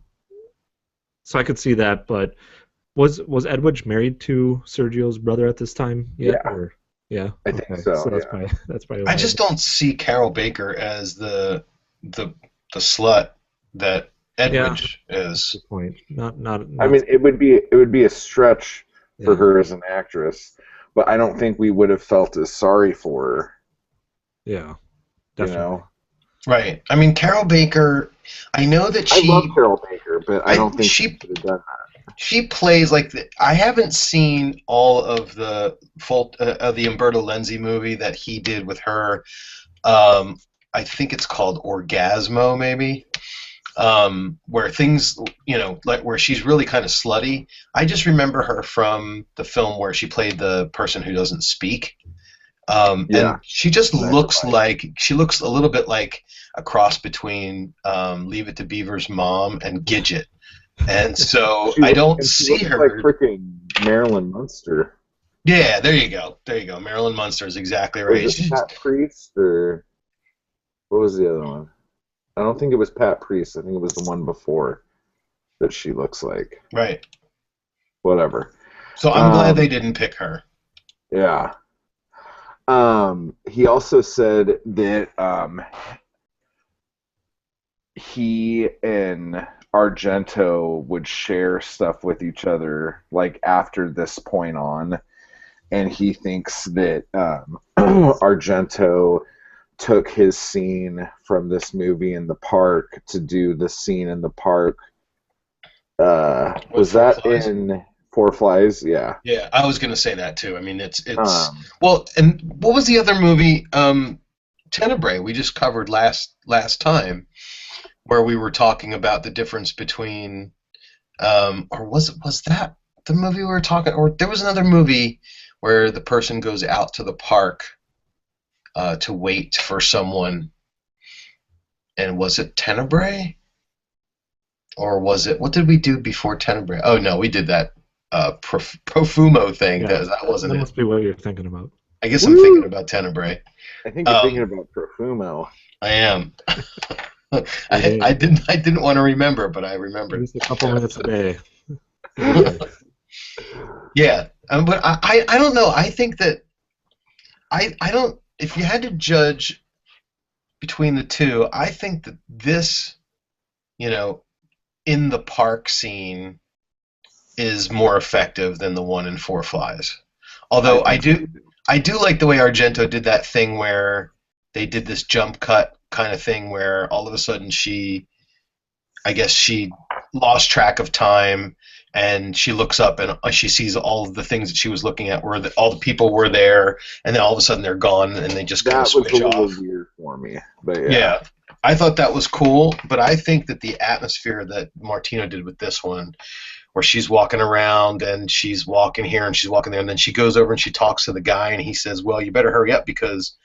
S3: so I could see that, but was Edwidge married to Sergio's brother at this time yet,
S2: yeah,
S3: or yeah?
S2: I think
S3: Okay,
S2: so,
S3: so that's
S2: yeah.
S3: probably that's probably
S1: I
S3: why.
S1: just don't see Carol Baker as the the slut that
S3: Yeah,
S1: Edwidge
S3: that's a
S1: is.
S3: good point. Not
S2: I
S3: not
S2: mean, it would be a stretch for
S3: yeah
S2: her as an actress, but I don't think we would have felt as sorry for her,
S3: yeah
S2: you
S3: definitely.
S2: know.
S1: Right. I mean, Carol Baker. I know that
S2: I love Carol Baker, but I
S1: I
S2: don't think she
S1: she
S2: should have done
S1: she plays like I haven't seen all of the full of the Umberto Lenzi movie that he did with her. Um, I think it's called Orgasmo, maybe. Where things, like where she's really kind of slutty. I just remember her from the film where she played the person who doesn't speak.
S2: that. Yeah,
S1: And she just looks
S2: Magpie.
S1: like she looks a little bit like a cross between Leave It to Beaver's mom and Gidget. And so I don't
S2: She
S1: see
S2: looks like
S1: her.
S2: freaking Marilyn Munster.
S1: Yeah, there you go. There you go. Marilyn Munster is exactly
S2: Was
S1: right.
S2: it Pat Priest or what was the other one? I don't think it was Pat Priest. I think it was the one before that she looks like.
S1: Right.
S2: Whatever.
S1: So I'm glad
S2: Um,
S1: they didn't pick her.
S2: yeah. He also said that he and Argento would share stuff with each other like after this point on, and he thinks that Argento took his scene from this movie in the park to do the scene in the park.
S1: With
S2: Was
S1: Four
S2: that
S1: Flies.
S2: in Four Flies? Yeah.
S1: Yeah, I was gonna say that too. I mean, it's
S2: Um,
S1: well, and what was the other movie? Tenebrae. We just covered last time, where we were talking about the difference between, or was that the movie we were talking? Or there was another movie where the person goes out to the park to wait for someone. And was it Tenebrae? Or was it, what did we do before Tenebrae? Oh, no, we did that Profumo thing.
S3: Yeah,
S1: That wasn't
S3: that
S1: it.
S3: must be what you're thinking about.
S1: I guess I'm thinking
S2: Woo!
S1: about Tenebrae.
S2: I think you're thinking about Profumo.
S1: I am.
S3: Hey,
S1: I didn't want to remember, but I
S3: at
S1: remembered.
S3: least a couple minutes a day.
S1: Yeah, but I don't know. I think that I don't. If you had to judge between the two, I think that this, you know, in the park scene is more effective than the one in Four Flies. Although
S2: I think
S1: I do like the way Argento did that thing where they did this jump cut kind of thing where all of a sudden I guess she lost track of time, and she looks up and she sees all of the things that she was looking at where all the people were there, and then all of a sudden they're gone and they just kind of
S2: that was
S1: switch
S2: a little
S1: off.
S2: weird for me, but yeah.
S1: Yeah, I thought that was cool, but I think that the atmosphere that Martino did with this one, where she's walking around and she's walking here and she's walking there, and then she goes over and she talks to the guy and he says, well, you better hurry up because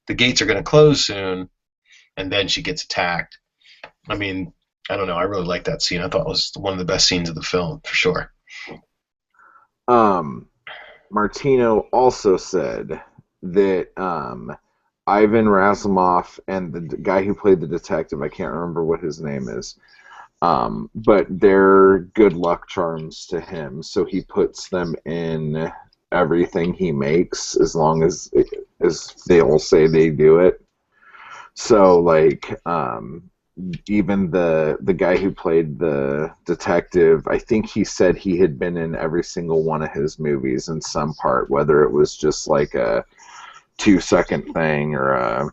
S1: the gates are going to close soon, and then she gets attacked. I mean, I don't know. I really like that scene. I thought it was one of the best scenes of the film, for sure.
S2: Martino also said that Ivan Rassimov and the guy who played the detective, I can't remember what his name is, but they're good luck charms to him, so he puts them in everything he makes as long as they all say they do it. So, like, even the guy who played the detective, I think he said he had been in every single one of his movies in some part, whether it was just like a 2-second thing or a...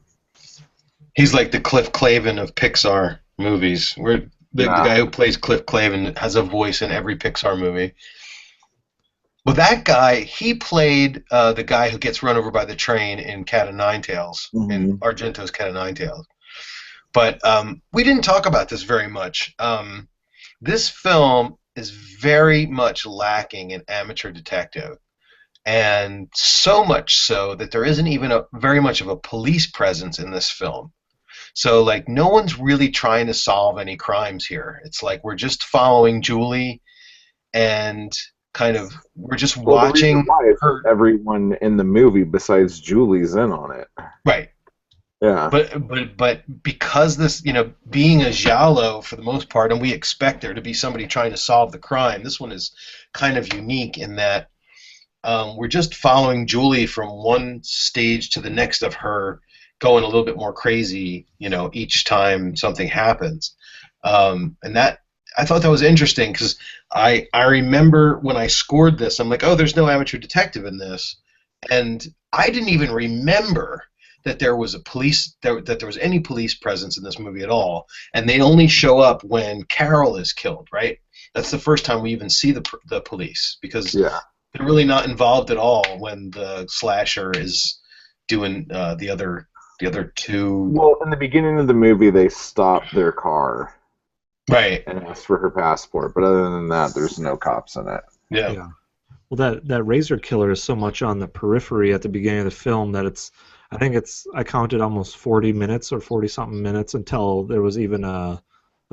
S1: He's like the Cliff Clavin of Pixar movies. Where the guy who plays Cliff Clavin has a voice in every Pixar movie. Well, that guy, he played the guy who gets run over by the train in Cat o' Nine Tails, in Argento's Cat o' Nine Tails. But we didn't talk about this very much. This film is very much lacking in amateur detective, and so much so that there isn't even very much of a police presence in this film. So, like, no one's really trying to solve any crimes here. It's like we're just following Julie, and kind of we're just watching her.
S2: Everyone in the movie besides Julie's in on it.
S1: Right.
S2: Yeah.
S1: But because this, being a giallo for the most part, and we expect there to be somebody trying to solve the crime, this one is kind of unique in that we're just following Julie from one stage to the next of her going a little bit more crazy, each time something happens. And that, I thought that was interesting because I remember when I scored this, I'm like, oh, there's no amateur detective in this. And I didn't even remember that there was that there was any police presence in this movie at all. And they only show up when Carol is killed, right? That's the first time we even see the police, because they're really not involved at all when the slasher is doing the other two.
S2: Well, in the beginning of the movie, they stop their car,
S1: right,
S2: and ask for her passport. But other than that, there's no cops in it.
S1: Yeah.
S3: Well, that razor killer is so much on the periphery at the beginning of the film that I counted almost 40 minutes or 40-something minutes until there was even a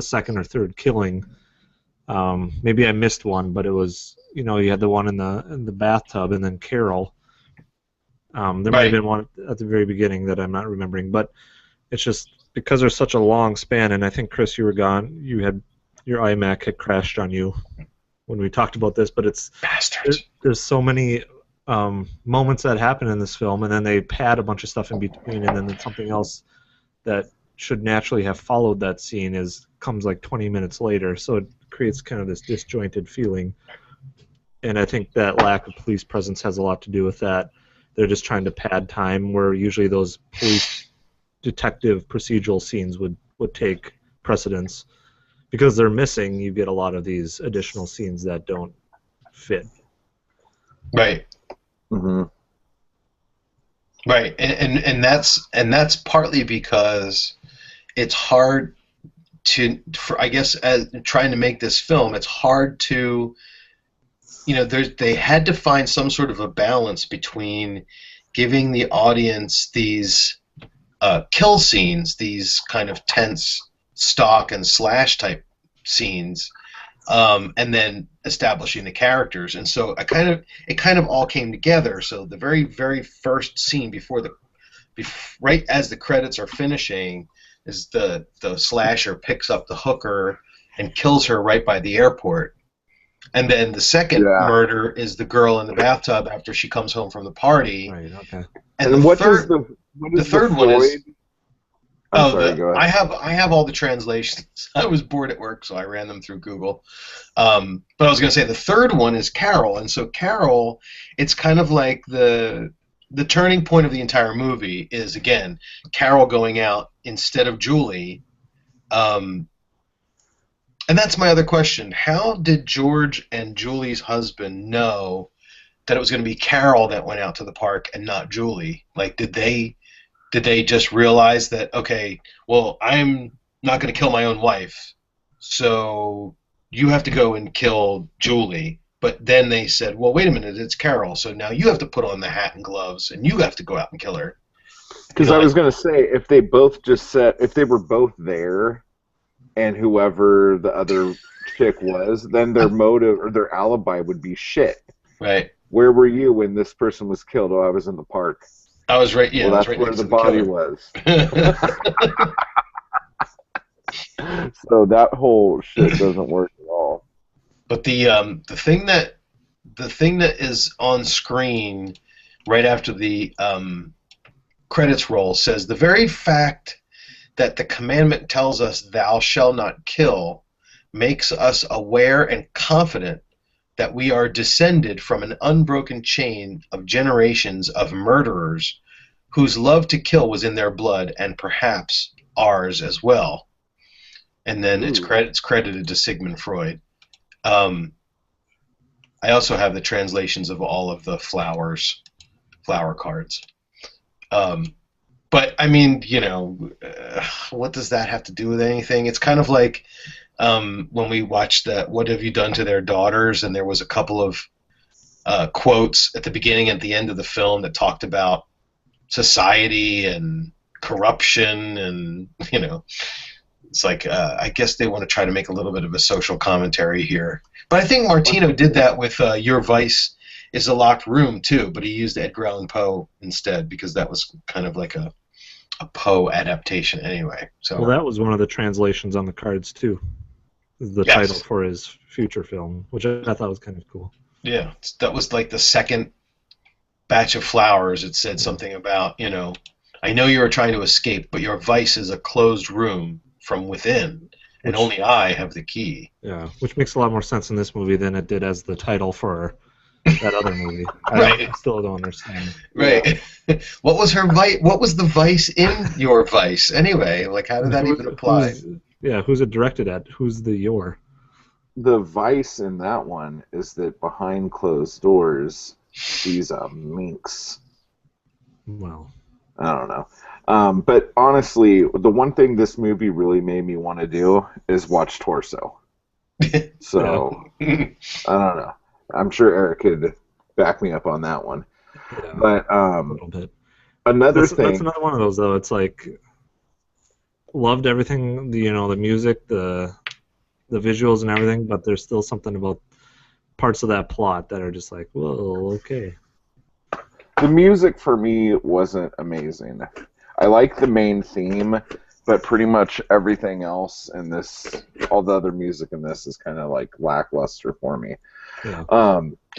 S3: second or third killing. Maybe I missed one, but it was, you had the one in the bathtub and then Carol. There might have been one at the very beginning that I'm not remembering, but it's just because there's such a long span, and I think, Chris, you were gone. You had your iMac had crashed on you when we talked about this, but there's so many moments that happen in this film, and then they pad a bunch of stuff in between, and then something else that should naturally have followed that scene comes like 20 minutes later, so it creates kind of this disjointed feeling. And I think that lack of police presence has a lot to do with that. They're just trying to pad time, where usually those police detective procedural scenes would take precedence. Because they're missing, you get a lot of these additional scenes that don't fit.
S1: Right.
S2: Mm-hmm.
S1: Right, and that's partly because it's hard I guess, as trying to make this film, it's hard to they had to find some sort of a balance between giving the audience these kill scenes, these kind of tense stalk and slash type scenes, and then establishing the characters. And so it kind of all came together. So the very very first scene right as the credits are finishing is the slasher picks up the hooker and kills her right by the airport. And then the second
S2: Yeah.
S1: murder is the girl in the bathtub after she comes home from the party.
S3: Right. Okay.
S1: And
S2: And
S1: the
S2: what
S1: third
S2: is the
S1: one is
S2: Freud? I'm
S1: oh
S2: sorry,
S1: the
S2: go ahead.
S1: I have all the translations. I was bored at work, so I ran them through Google. But I was going to say the third one is Carol, and so Carol, it's kind of like the turning point of the entire movie is again Carol going out instead of Julie. And that's my other question. How did George and Julie's husband know that it was going to be Carol that went out to the park and not Julie? Like, did they just realize that, okay, well, I'm not going to kill my own wife, so you have to go and kill Julie. But then they said, well, wait a minute, it's Carol, so now you have to put on the hat and gloves and you have to go out and kill her.
S2: Because I was going to say, if they were both there, and whoever the other chick was, then their motive or their alibi would be shit.
S1: Right.
S2: Where were you when this person was killed? Oh, I was in the park.
S1: I was right. Yeah,
S2: well,
S1: I was
S2: that's
S1: right
S2: where
S1: next
S2: the
S1: to
S2: body
S1: killer.
S2: was. So that whole shit doesn't work at all.
S1: But the thing that is on screen right after the credits roll says the very fact that the commandment tells us thou shalt not kill makes us aware and confident that we are descended from an unbroken chain of generations of murderers whose love to kill was in their blood and perhaps ours as well. And then it's credited to Sigmund Freud. I also have the translations of all of the flower cards. But I mean, what does that have to do with anything? It's kind of like when we watched that "What Have You Done to Their Daughters," and there was a couple of quotes at the beginning and at the end of the film that talked about society and corruption, and it's like I guess they want to try to make a little bit of a social commentary here. But I think Martino did that with Your Vice is a Locked Room too, but he used Edgar Allan Poe instead because that was kind of like a Poe adaptation anyway. So
S3: well, that was one of the translations on the cards too. The title for his future film, which I thought was kind of cool.
S1: Yeah, that was like the second batch of flowers. It said something about, I know you are trying to escape, but your vice is a closed room from within, and only I have the key.
S3: Yeah, which makes a lot more sense in this movie than it did as the title for that other movie.
S1: Right.
S3: I still don't understand.
S1: Right. Yeah. What was her vice? What was the vice in Your Vice anyway? Like, how did that even apply?
S3: Who's it directed at? Who's the your?
S2: The vice in that one is that behind closed doors, she's a minx.
S3: Well,
S2: I don't know. But honestly, the one thing this movie really made me want to do is watch Torso. So, I don't know. I'm sure Eric could back me up on that one.
S3: Yeah,
S2: but
S3: a little bit.
S2: Another thing.
S3: That's another one of those though. It's like loved everything, the music, the visuals and everything, but there's still something about parts of that plot that are just like, whoa, okay.
S2: The music for me wasn't amazing. I like the main theme, but pretty much everything else in this, all the other music in this is kind of like lackluster for me.
S3: Yeah.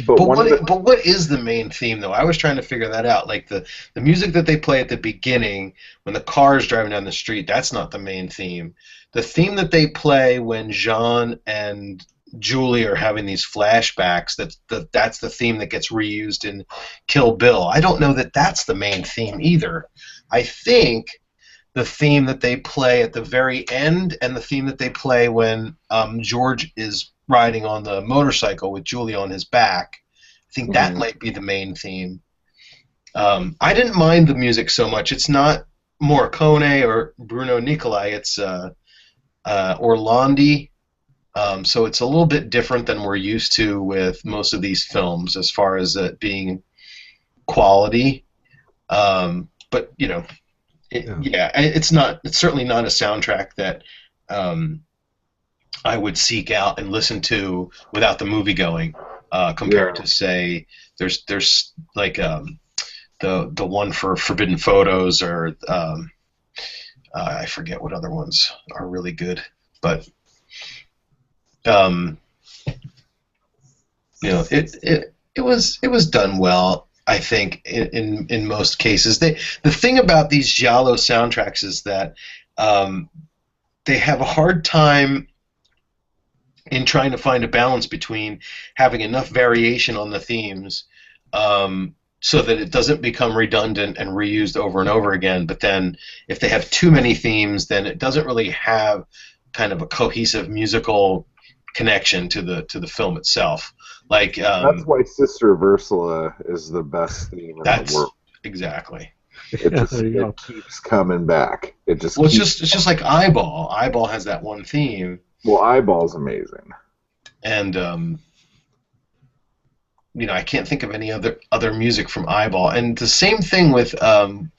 S2: But
S1: what is the main theme though? I was trying to figure that out. Like the music that they play at the beginning when the car is driving down the street, that's not the main theme. The theme that they play when Jean and Julie are having these flashbacks, that's the theme that gets reused in Kill Bill. I don't know that that's the main theme either. I think the theme that they play at the very end and the theme that they play when George is riding on the motorcycle with Julie on his back, I think that might be the main theme. I didn't mind the music so much. It's not Morricone or Bruno Nicolai. It's Orlandi. So it's a little bit different than we're used to with most of these films as far as it being quality. But
S3: Yeah.
S1: yeah, it's not. It's certainly not a soundtrack that um, I would seek out and listen to without the movie going. Compared
S2: Yeah.
S1: to say, there's like the one for Forbidden Photos or I forget what other ones are really good, but um, it was done well. I think in most cases, the thing about these Giallo soundtracks is that um, they have a hard time in trying to find a balance between having enough variation on the themes so that it doesn't become redundant and reused over and over again. But then if they have too many themes, then it doesn't really have kind of a cohesive musical connection to the film itself. Like
S2: That's why Sister Ursula is the best theme in the
S1: that's
S2: world.
S1: exactly.
S2: It
S3: Yeah,
S2: just
S3: there you
S2: it
S3: go.
S2: keeps coming back. It just
S1: Well,
S2: keeps.
S1: it's just like Eyeball. Eyeball has that one theme,
S2: Well, Eyeball's amazing.
S1: and I can't think of any other music from Eyeball. And the same thing with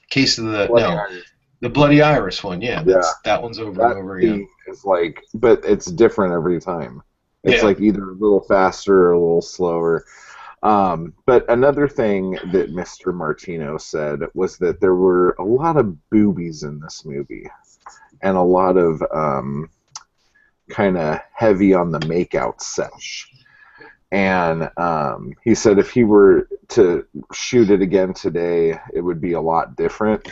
S1: Case of the
S2: Bloody
S1: no,
S2: Iris.
S1: the Bloody Iris one. Yeah,
S2: Yeah,
S1: that one's over and
S2: that
S1: over again.
S2: theme is like, but it's different every time. It's
S1: Yeah.
S2: like either a little faster or a little slower. But another thing that Mr. Martino said was that there were a lot of boobies in this movie and a lot of kind of heavy on the makeout sesh. And he said if he were to shoot it again today, it would be a lot different.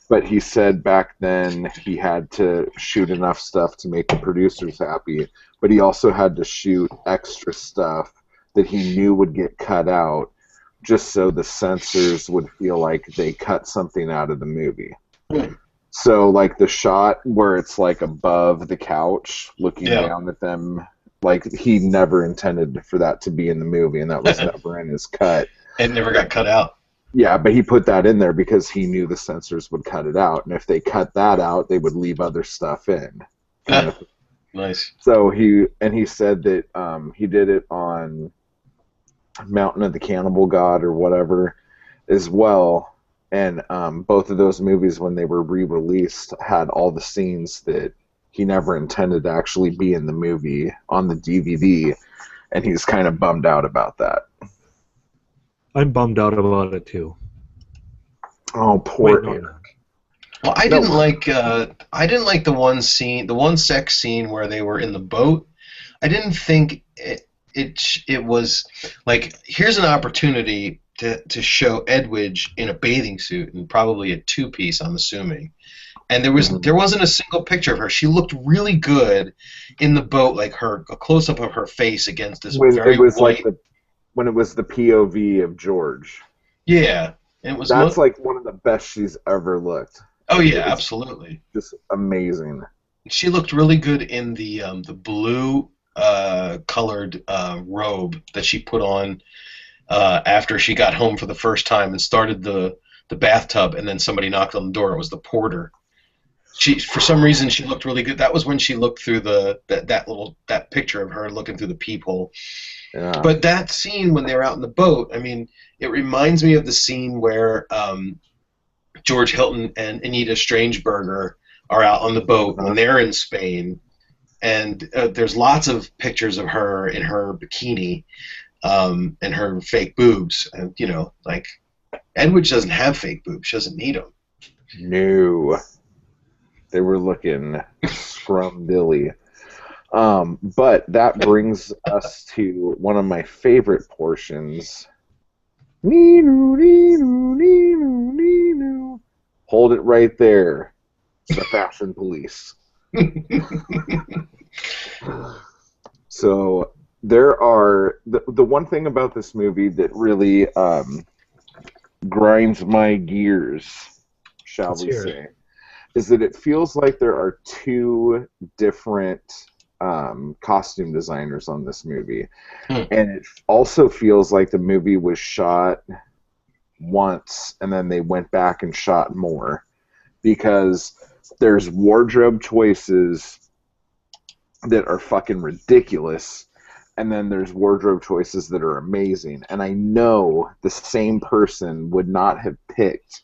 S2: But he said back then he had to shoot enough stuff to make the producers happy, but he also had to shoot extra stuff that he knew would get cut out just so the censors would feel like they cut something out of the movie. So, like the shot where it's like above the couch looking
S1: Yeah.
S2: down at them, like he never intended for that to be in the movie, and that was
S1: It
S2: never in his cut.
S1: never got cut out.
S2: Yeah, but he put that in there because he knew the censors would cut it out, and if they cut that out, they would leave other stuff in. Kind of.
S1: Nice.
S2: So he said that he did it on Mountain of the Cannibal God or whatever as well, and both of those movies when they were re-released had all the scenes that he never intended to actually be in the movie on the DVD, and he's kind of bummed out about that.
S3: I'm bummed out about it too.
S2: Oh,
S3: Wait,
S2: poor
S3: no, I'm
S2: Eric.
S3: not.
S1: Well,
S2: No,
S1: I didn't like the one sex scene where they were in the boat. I didn't think it was like here's an opportunity to show Edwidge in a bathing suit and probably a two-piece, I'm assuming. And
S2: mhm.
S1: there wasn't a single picture of her. She looked really good in the boat, like a close up of her face against this
S2: when it
S1: very
S2: was like
S1: white.
S2: the when it was the POV of George.
S1: Yeah, and it was
S2: That's like one of the best she's ever looked.
S1: oh
S2: Like
S1: yeah,
S2: it was
S1: absolutely.
S2: just amazing.
S1: She looked really good in the blue colored robe that she put on after she got home for the first time and started the bathtub, and then somebody knocked on the door. It was the porter. She for some reason she looked really good. That was when she looked through that picture of her looking through the peephole.
S2: Yeah.
S1: But that scene when they're out in the boat, I mean, it reminds me of the scene where George Hilton and Anita Strangeberger are out on the boat when
S2: Uh-huh.
S1: they're in Spain, and there's lots of pictures of her in her bikini and her fake boobs, and like Edwidge doesn't have fake boobs; she doesn't need them.
S2: No, they were looking scrumdilly. But that brings us to one of my favorite portions. Nee-noo, nee-noo, nee-noo, nee-noo. Hold it right there. It's the fashion police. So there are the one thing about this movie that really grinds my gears, shall
S3: Let's
S2: we
S3: hear it.
S2: say, is that it feels like there are two different costume designers on this movie.
S1: Hmm.
S2: And it also feels like the movie was shot once and then they went back and shot more because there's wardrobe choices that are fucking ridiculous, and then there's wardrobe choices that are amazing. And I know the same person would not have picked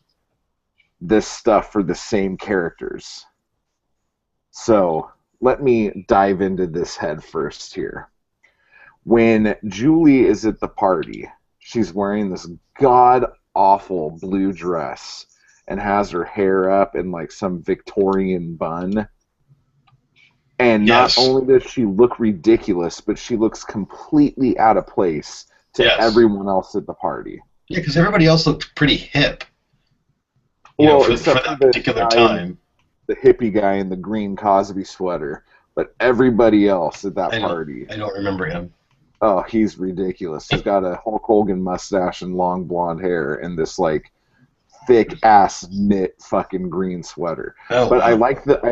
S2: this stuff for the same characters. So let me dive into this head first here. When Julie is at the party, she's wearing this god awful blue dress and has her hair up in like some Victorian bun. And not
S1: Yes.
S2: only does she look ridiculous, but she looks completely out of place to
S1: Yes.
S2: everyone else at the party.
S1: Yeah, because everybody else looked pretty hip.
S2: Well,
S1: For
S2: except
S1: that
S2: for
S1: particular time.
S2: the hippie guy in the green Cosby sweater. But everybody else at that party,
S1: I don't remember him.
S2: oh, he's ridiculous. He's got a Hulk Hogan mustache and long blonde hair and this like thick ass knit fucking green sweater.
S1: Oh,
S2: But
S1: wow.
S2: I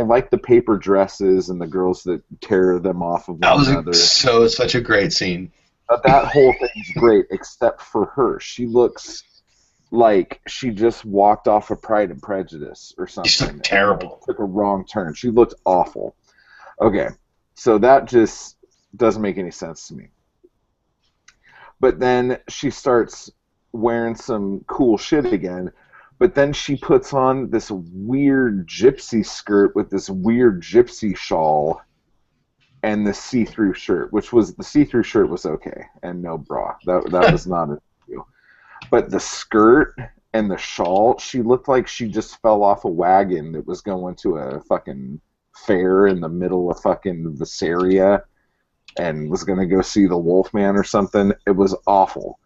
S2: like the paper dresses and the girls that tear them off of
S1: That
S2: one
S1: was
S2: another.
S1: such a great scene.
S2: But that whole thing's great, except for her. She looks like she just walked off of Pride and Prejudice or something.
S1: She looked terrible.
S2: And, took a wrong turn. She looked awful. Okay, so that just doesn't make any sense to me. But then she starts wearing some cool shit again. But then she puts on this weird gypsy skirt with this weird gypsy shawl and the see-through shirt, which was the see-through shirt was okay, and no bra. That was not an issue. But the skirt and the shawl, she looked like she just fell off a wagon that was going to a fucking fair in the middle of fucking Visaria and was going to go see the Wolfman or something. It was awful.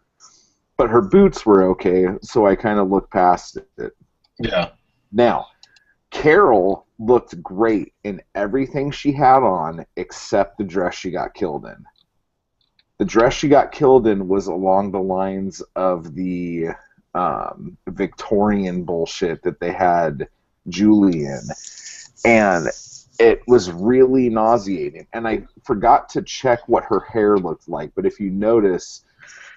S2: But her boots were okay, so I kind of looked past it.
S1: Yeah.
S2: Now, Carol looked great in everything she had on except the dress she got killed in. The dress she got killed in was along the lines of the Victorian bullshit that they had Julie in. And it was really nauseating. And I forgot to check what her hair looked like, but if you notice,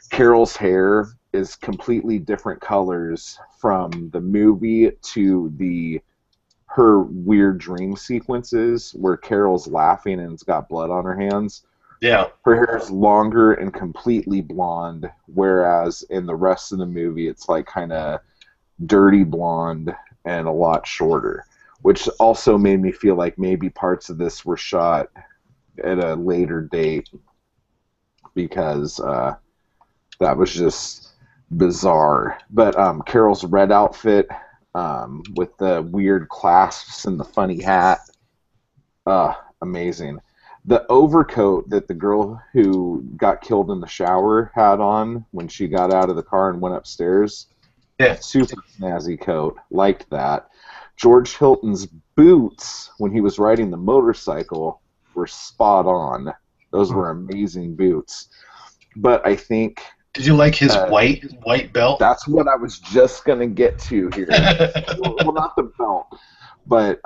S2: Carol's hair is completely different colors from the movie to her weird dream sequences where Carol's laughing and it's got blood on her hands.
S1: Yeah.
S2: Her hair is longer and completely blonde, whereas in the rest of the movie it's like kind of dirty blonde and a lot shorter, which also made me feel like maybe parts of this were shot at a later date because that was just bizarre. But Carol's red outfit with the weird clasps and the funny hat, amazing. The overcoat that the girl who got killed in the shower had on when she got out of the car and went upstairs,
S1: Yeah.
S2: super snazzy coat. Liked that. George Hilton's boots when he was riding the motorcycle were spot on. Those were amazing boots. But I think...
S1: Did you like his white belt?
S2: That's what I was just going to get to here. Well, not the belt, but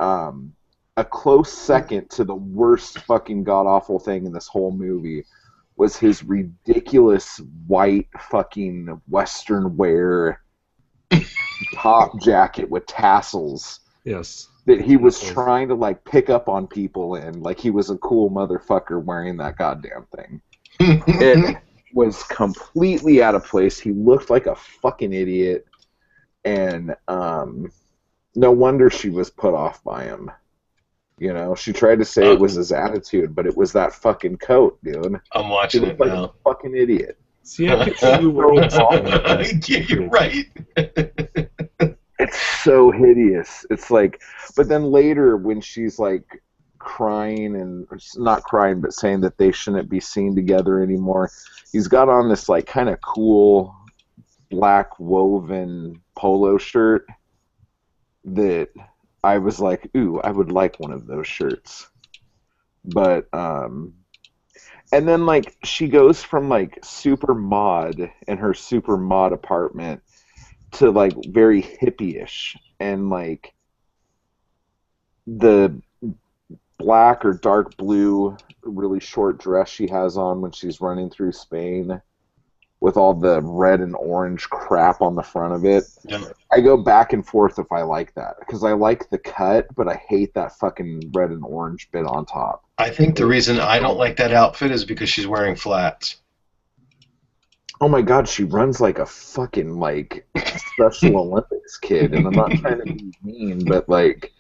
S2: a close second to the worst fucking god-awful thing in this whole movie was his ridiculous white fucking Western wear top jacket with tassels.
S3: Yes.
S2: That he was trying to like pick up on people in, like he was a cool motherfucker wearing that goddamn thing. It was completely out of place. He looked like a fucking idiot, and no wonder she was put off by him. You know, she tried to say it was his attitude, but it was that fucking coat, dude.
S1: I'm watching it
S2: like
S1: now.
S2: a fucking idiot.
S3: See, I picture you wearing something like that.
S1: Yeah, you're right.
S2: It's so hideous. It's like, but then later when she's like crying and not crying, but saying that they shouldn't be seen together anymore, he's got on this like kind of cool black woven polo shirt that I was like, ooh, I would like one of those shirts. But and then like she goes from like super mod in her super mod apartment to like very hippie-ish, and like the black or dark blue really short dress she has on when she's running through Spain with all the red and orange crap on the front of it.
S1: Yeah.
S2: I go back and forth if I like that, because I like the cut, but I hate that fucking red and orange bit on top.
S1: I think the reason I don't like that outfit is because she's wearing flats.
S2: Oh my god, she runs like a fucking like Special Olympics kid, and I'm not trying to be mean, but like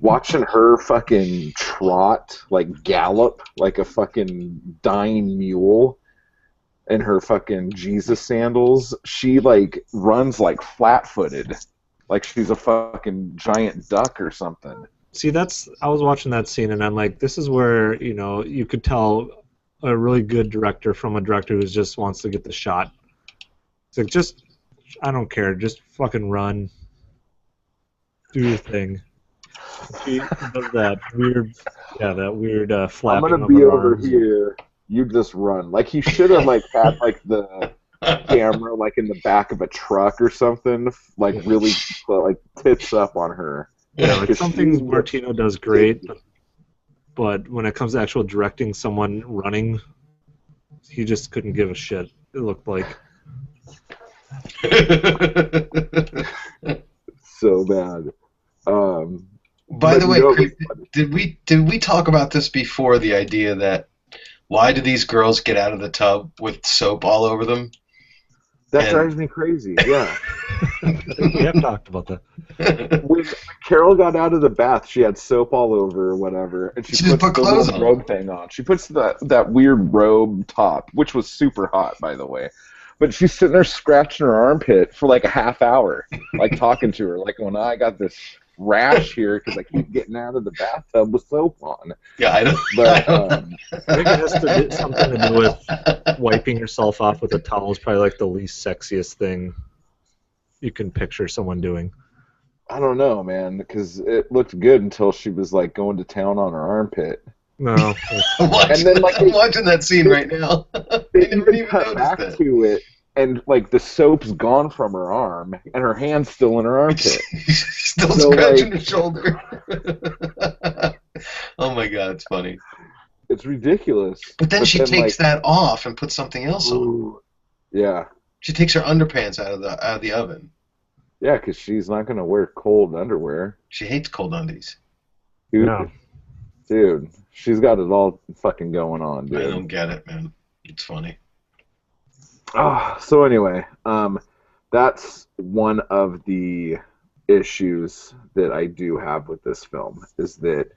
S2: watching her fucking trot, like gallop like a fucking dying mule in her fucking Jesus sandals, she like runs like flat-footed, like she's a fucking giant duck or something.
S3: See, I was watching that scene and I'm like, this is where, you know, you could tell a really good director from a director who just wants to get the shot. It's like, just, I don't care, just fucking run, do your thing. She does that weird, flapping
S2: I'm gonna
S3: of
S2: be
S3: her
S2: over
S3: arms.
S2: here. You just run. Like he should have like had like the camera like in the back of a truck or something, like really like tits up on her.
S3: Yeah, like
S2: Because
S3: some things Martino does great, but when it comes to actual directing someone running, he just couldn't give a shit. It looked like.
S2: so bad.
S1: By the way,
S2: no,
S1: Chris, did we talk about this before? The idea that why do these girls get out of the tub with soap all over them?
S2: that drives me crazy. Yeah.
S3: I think we have talked about that.
S2: When Carol got out of the bath, she had soap all over or whatever, and she
S1: just
S2: puts
S1: put
S2: the
S1: clothes
S2: little
S1: on.
S2: robe thing on. She puts that weird robe top, which was super hot, by the way. But she's sitting there scratching her armpit for like a half hour, like talking to her, like, when I got this rash here because I keep getting out of the bathtub with soap on.
S1: Yeah, I don't.
S2: But
S3: I think it has something to do with wiping yourself off with a towel is probably like the least sexiest thing you can picture someone doing.
S2: I don't know, man, because it looked good until she was like going to town on her armpit.
S3: No.
S1: I'm watching that scene right now. I never even
S2: cut
S1: noticed
S2: back
S1: that.
S2: to it, and like the soap's gone from her arm, and her hand's still in her armpit.
S1: Still
S2: So,
S1: scratching
S2: like-
S1: her shoulder. Oh my god, it's funny.
S2: It's ridiculous.
S1: But then she takes
S2: like,
S1: that off and puts something else on.
S2: ooh, yeah,
S1: She takes her underpants out of the oven.
S2: yeah, because she's not gonna wear cold underwear.
S1: She hates cold undies.
S2: Dude, she's got it all fucking going on,
S1: I
S2: dude.
S1: don't get it, man. It's funny.
S2: So anyway, that's one of the issues that I do have with this film, is that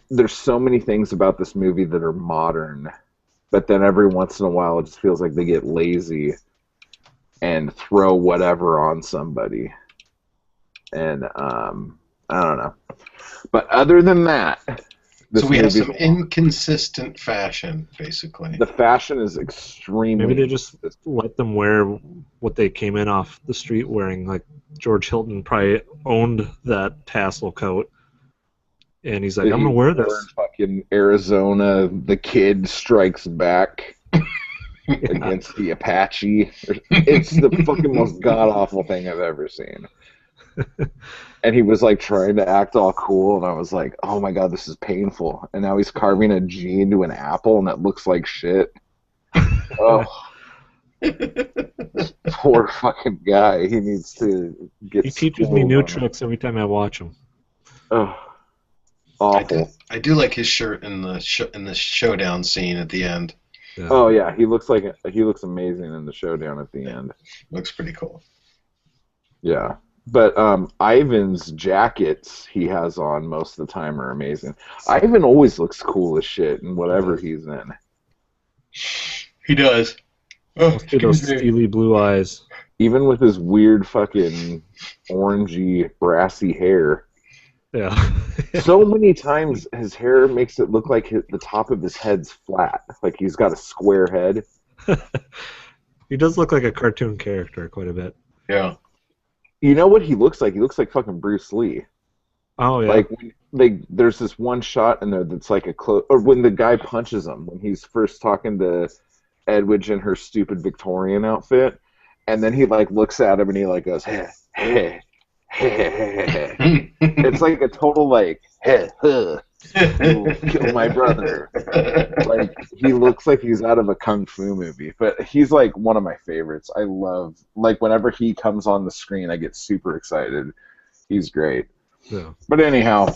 S2: there's so many things about this movie that are modern, but then every once in a while it just feels like they get lazy and throw whatever on somebody. And I don't know. But other than that,
S1: So we have some
S2: movie-
S1: inconsistent fashion, basically.
S2: the fashion is extremely.
S3: Maybe they just let them wear what they came in off the street wearing. Like George Hilton probably owned that tassel coat, and he's like, "I'm gonna wear this."
S2: Fucking Arizona, the Kid Strikes Back against the Apache. It's the fucking most god awful thing I've ever seen. And he was like trying to act all cool, and I was like, "Oh my god, this is painful." And now he's carving a G into an apple, and it looks like shit. Oh, poor fucking guy. He needs to get.
S3: He teaches me new
S2: schooled on it.
S3: tricks every time I watch him.
S2: Oh, awful.
S1: I do like his shirt in the showdown scene at the end.
S3: Yeah.
S2: Oh yeah, he looks amazing in the showdown at the end.
S1: Looks pretty cool.
S2: Yeah. But Ivan's jackets he has on most of the time are amazing. Ivan always looks cool as shit in whatever he's in.
S1: He does. Oh,
S3: Must be those
S1: excuse me.
S3: steely blue eyes.
S2: Even with his weird fucking orangey, brassy hair.
S3: Yeah.
S2: So many times his hair makes it look like the top of his head's flat. Like he's got a square head.
S3: He does look like a cartoon character quite a bit.
S1: Yeah.
S2: You know what he looks like? He looks like fucking Bruce Lee.
S3: Oh yeah.
S2: Like there's this one shot in there that's like or when the guy punches him when he's first talking to Edwidge in her stupid Victorian outfit, and then he like looks at him and he like goes, hey, hey, hey, hey, hey. It's like a total like, hey, huh, you'll kill my brother. Like he looks like he's out of a kung fu movie, but he's like one of my favorites. I love, like, whenever he comes on the screen, I get super excited. He's great.
S3: Yeah.
S2: But anyhow,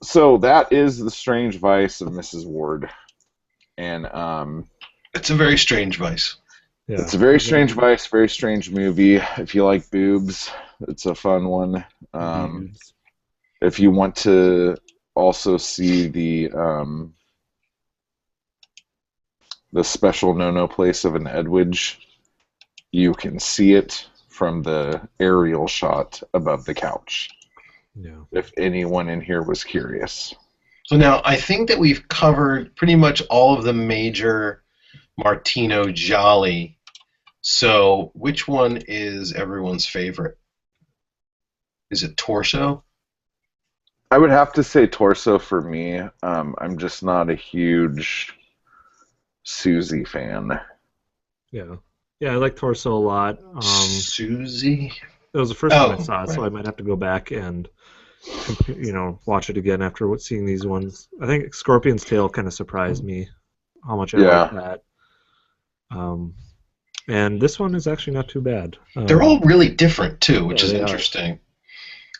S2: so that is The Strange Vice of Mrs. Wardh. And
S1: It's a very strange vice.
S3: Yeah.
S2: it's a very strange vice, very strange movie. If you like boobs, it's a fun one.
S3: Boobs.
S2: If you want to also see the special no-no place of an Edwidge, you can see it from the aerial shot above the couch.
S3: Yeah.
S2: If anyone in here was curious.
S1: So now I think that we've covered pretty much all of the major Martino Gialli. So which one is everyone's favorite? Is it Torso?
S2: I would have to say Torso for me. I'm just not a huge Susie fan.
S3: Yeah. Yeah, I like Torso a lot.
S1: Susie?
S3: It was the first time I
S1: Oh,
S3: saw it, so
S1: right.
S3: I might have to go back and watch it again after seeing these ones. I think Scorpion's Tail kind of surprised me how much I
S2: Yeah.
S3: like that. And this one is actually not too bad.
S1: They're all really different too, which
S3: yeah,
S1: is
S3: they are.
S1: interesting.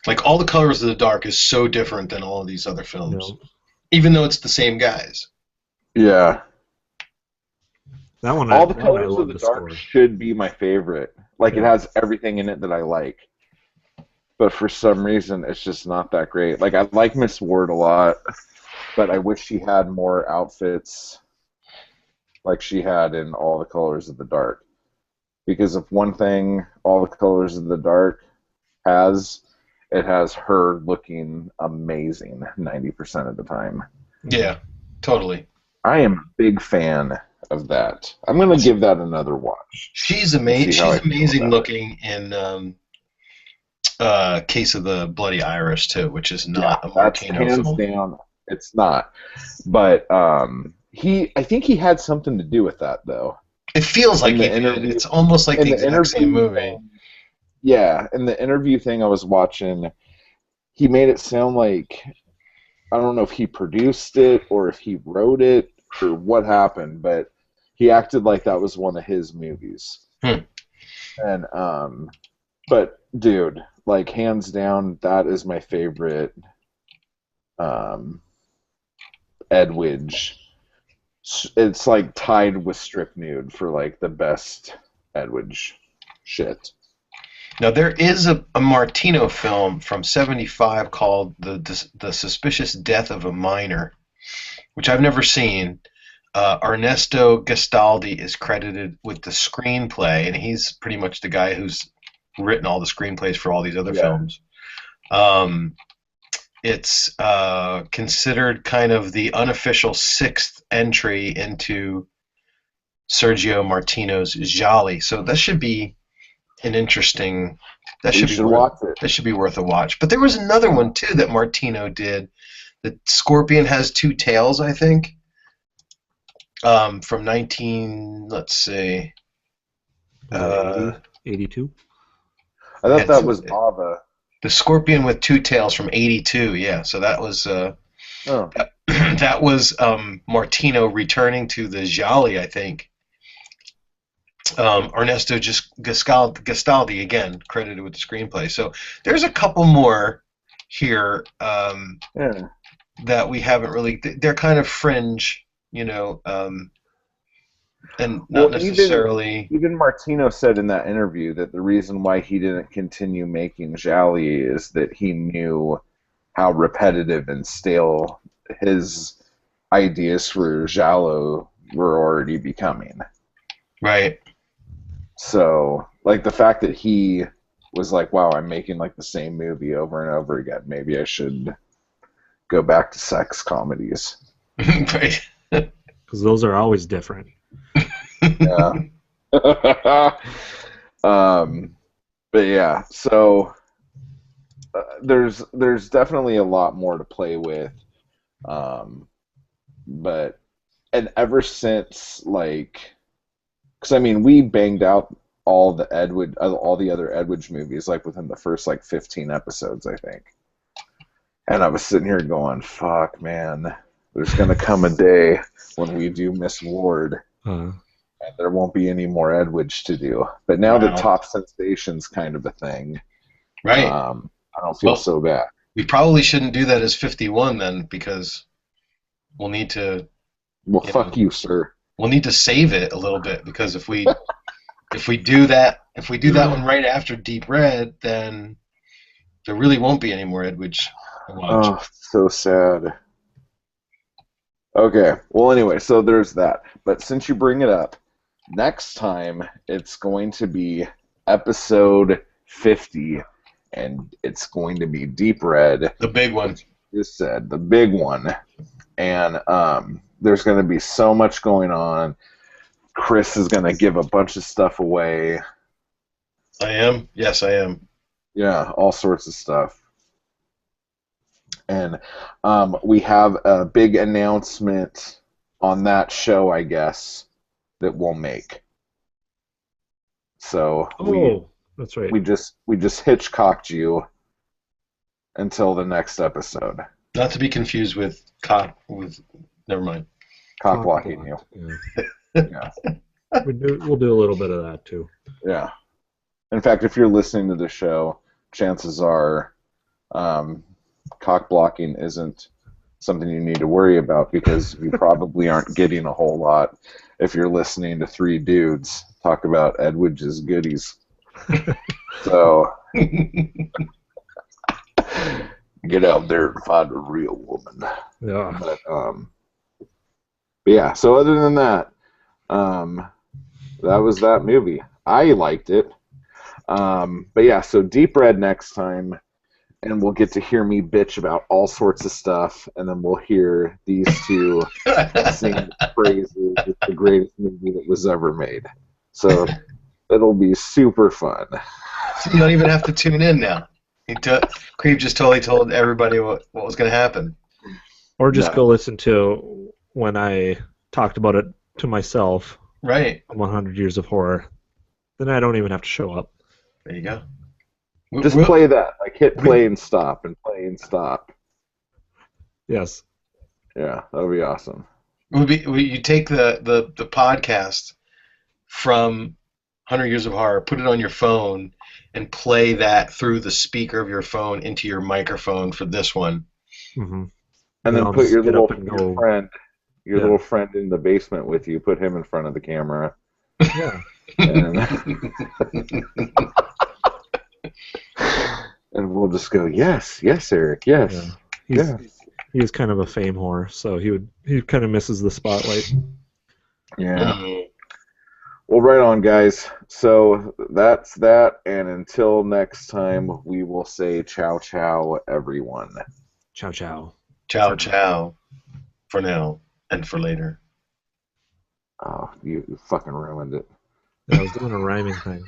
S1: Like All the Colors of the Dark is so different than all of these other
S3: You
S1: films,
S3: know,
S1: even though it's the same guys.
S2: Yeah.
S3: that one,
S2: All the
S3: that one I
S2: Colors of
S3: love
S2: the
S3: the
S2: Dark
S3: score.
S2: should be my favorite. Like, it
S3: Yeah.
S2: has everything in it that I like. But for some reason, it's just not that great. Like, I like Miss Ward a lot, but I wish she had more outfits like she had in All the Colors of the Dark. Because if one thing All the Colors of the Dark has, it has her looking amazing 90% of the time.
S1: Yeah, totally.
S2: I am a big fan of that. I'm going to give that another watch
S1: She's
S2: and
S1: amazing.
S2: see how
S1: She's
S2: I feel
S1: amazing
S2: about it.
S1: looking in Case of the Bloody Iris too, which is
S2: Yeah,
S1: not a
S2: that's
S1: Martino
S2: hands
S1: film.
S2: down. It's not. But I think he had something to do with that, though.
S1: It feels like
S2: In
S1: he
S2: the
S1: did.
S2: interview,
S1: It's almost like
S2: in
S1: the
S2: the
S1: exact same
S2: interview
S1: movie.
S2: thing, yeah, in the interview thing I was watching, he made it sound like, I don't know if he produced it or if he wrote it or what happened, but he acted like that was one of his movies.
S1: Hmm.
S2: And but dude, like, hands down, that is my favorite Edwidge. It's like tied with Strip Nude for like the best Edwidge shit.
S1: Now there is a Martino film from '75 called the Suspicious Death of a Minor, which I've never seen. Ernesto Gastaldi is credited with the screenplay, and he's pretty much the guy who's written all the screenplays for all these other
S2: Yeah.
S1: films. It's considered kind of the unofficial sixth entry into Sergio Martino's Gialli, so that should be an interesting. That
S2: You
S1: should be
S2: should
S1: worth.
S2: watch it.
S1: That should be worth a watch. But there was another one too that Martino did. The Scorpion Has Two Tails, I think. From 19, let's see.
S3: 82?
S2: I thought that
S1: It's
S2: was Bava.
S1: The Scorpion with Two Tails from '82. Yeah, so that was
S2: Oh,
S1: that was Martino returning to the Gialli, I think. Ernesto Gastaldi again credited with the screenplay. So there's a couple more here
S2: yeah.
S1: that we haven't really. They're kind of fringe, and not
S2: Well,
S1: necessarily.
S2: even Martino said in that interview that the reason why he didn't continue making Jolly is that he knew how repetitive and stale his ideas for Giallo were already becoming.
S1: Right.
S2: So, like, the fact that he was like, wow, I'm making like the same movie over and over again. Maybe I should go back to sex comedies.
S1: Right.
S3: Because those are always different.
S2: Yeah. But yeah, so there's definitely a lot more to play with. But and ever since, like, because I mean, we banged out all the other Edwidge movies like within the first like 15 episodes, I think. And I was sitting here going, "Fuck, man, there's going to come a day when we do Miss Wardh,
S3: Uh,
S2: and there won't be any more Edwidge to do. But now that
S1: Wow.
S2: top sensation's kind of a thing,
S1: Right.
S2: I don't feel
S1: Well,
S2: so bad.
S1: we probably shouldn't do that as 51 then, because we'll need to
S2: Well,
S1: you
S2: fuck
S1: know,
S2: you, sir.
S1: we'll need to save it a little bit, because if we do that one right after Deep Red, then there really won't be any more Edwidge to watch.
S2: Oh, so sad. Okay, well, anyway, so there's that. But since you bring it up, next time it's going to be episode 50, and it's going to be Deep Red.
S1: The big one.
S2: You said the big one, and there's going to be so much going on. Chris is going to give a bunch of stuff away.
S1: I am. Yes, I am.
S2: Yeah, all sorts of stuff. And we have a big announcement on that show, I guess, that we'll make. So
S3: that's right.
S2: we just Hitchcocked you until the next episode.
S1: Not to be confused with never mind.
S2: Cock blocking you.
S3: Yeah.
S2: Yeah.
S3: We'll do a little bit of that too.
S2: Yeah. In fact, if you're listening to the show, chances are cock blocking isn't something you need to worry about, because you probably aren't getting a whole lot if you're listening to three dudes talk about Edwidge's goodies. So get out there and find a real woman.
S3: Yeah.
S2: But yeah, so other than that, that was that movie. I liked it. But yeah, so Deep Red next time, and we'll get to hear me bitch about all sorts of stuff, and then we'll hear these two sing praises. It's the greatest movie that was ever made. So it'll be super fun.
S1: So you don't even have to tune in now. Creep just totally told everybody what was going to happen.
S3: Or just
S2: No.
S3: go listen to when I talked about it to myself,
S1: Right.
S3: 100 Years of Horror. Then I don't even have to show up.
S1: There you go.
S2: Just play that. Like hit play and stop and play and stop.
S3: Yes.
S2: Yeah, that would be awesome.
S1: You take the podcast from 100 Years of Horror, put it on your phone, and play that through the speaker of your phone into your microphone for this one.
S3: Mm-hmm.
S2: And then
S3: I'll
S2: put
S3: just
S2: your
S3: get
S2: little
S3: up and go.
S2: little friend in the basement with you. Put him in front of the camera.
S3: Yeah.
S2: And, and we'll just go, yes, Eric, yes.
S3: Yeah. He's kind of a fame whore, so he kind of misses the spotlight.
S2: Yeah. Well, right on, guys. So that's that, and until next time, we will say ciao, ciao, everyone.
S3: Ciao, ciao.
S1: Ciao, ciao. For now and for later.
S2: Oh, you fucking ruined it.
S3: I was doing a rhyming thing.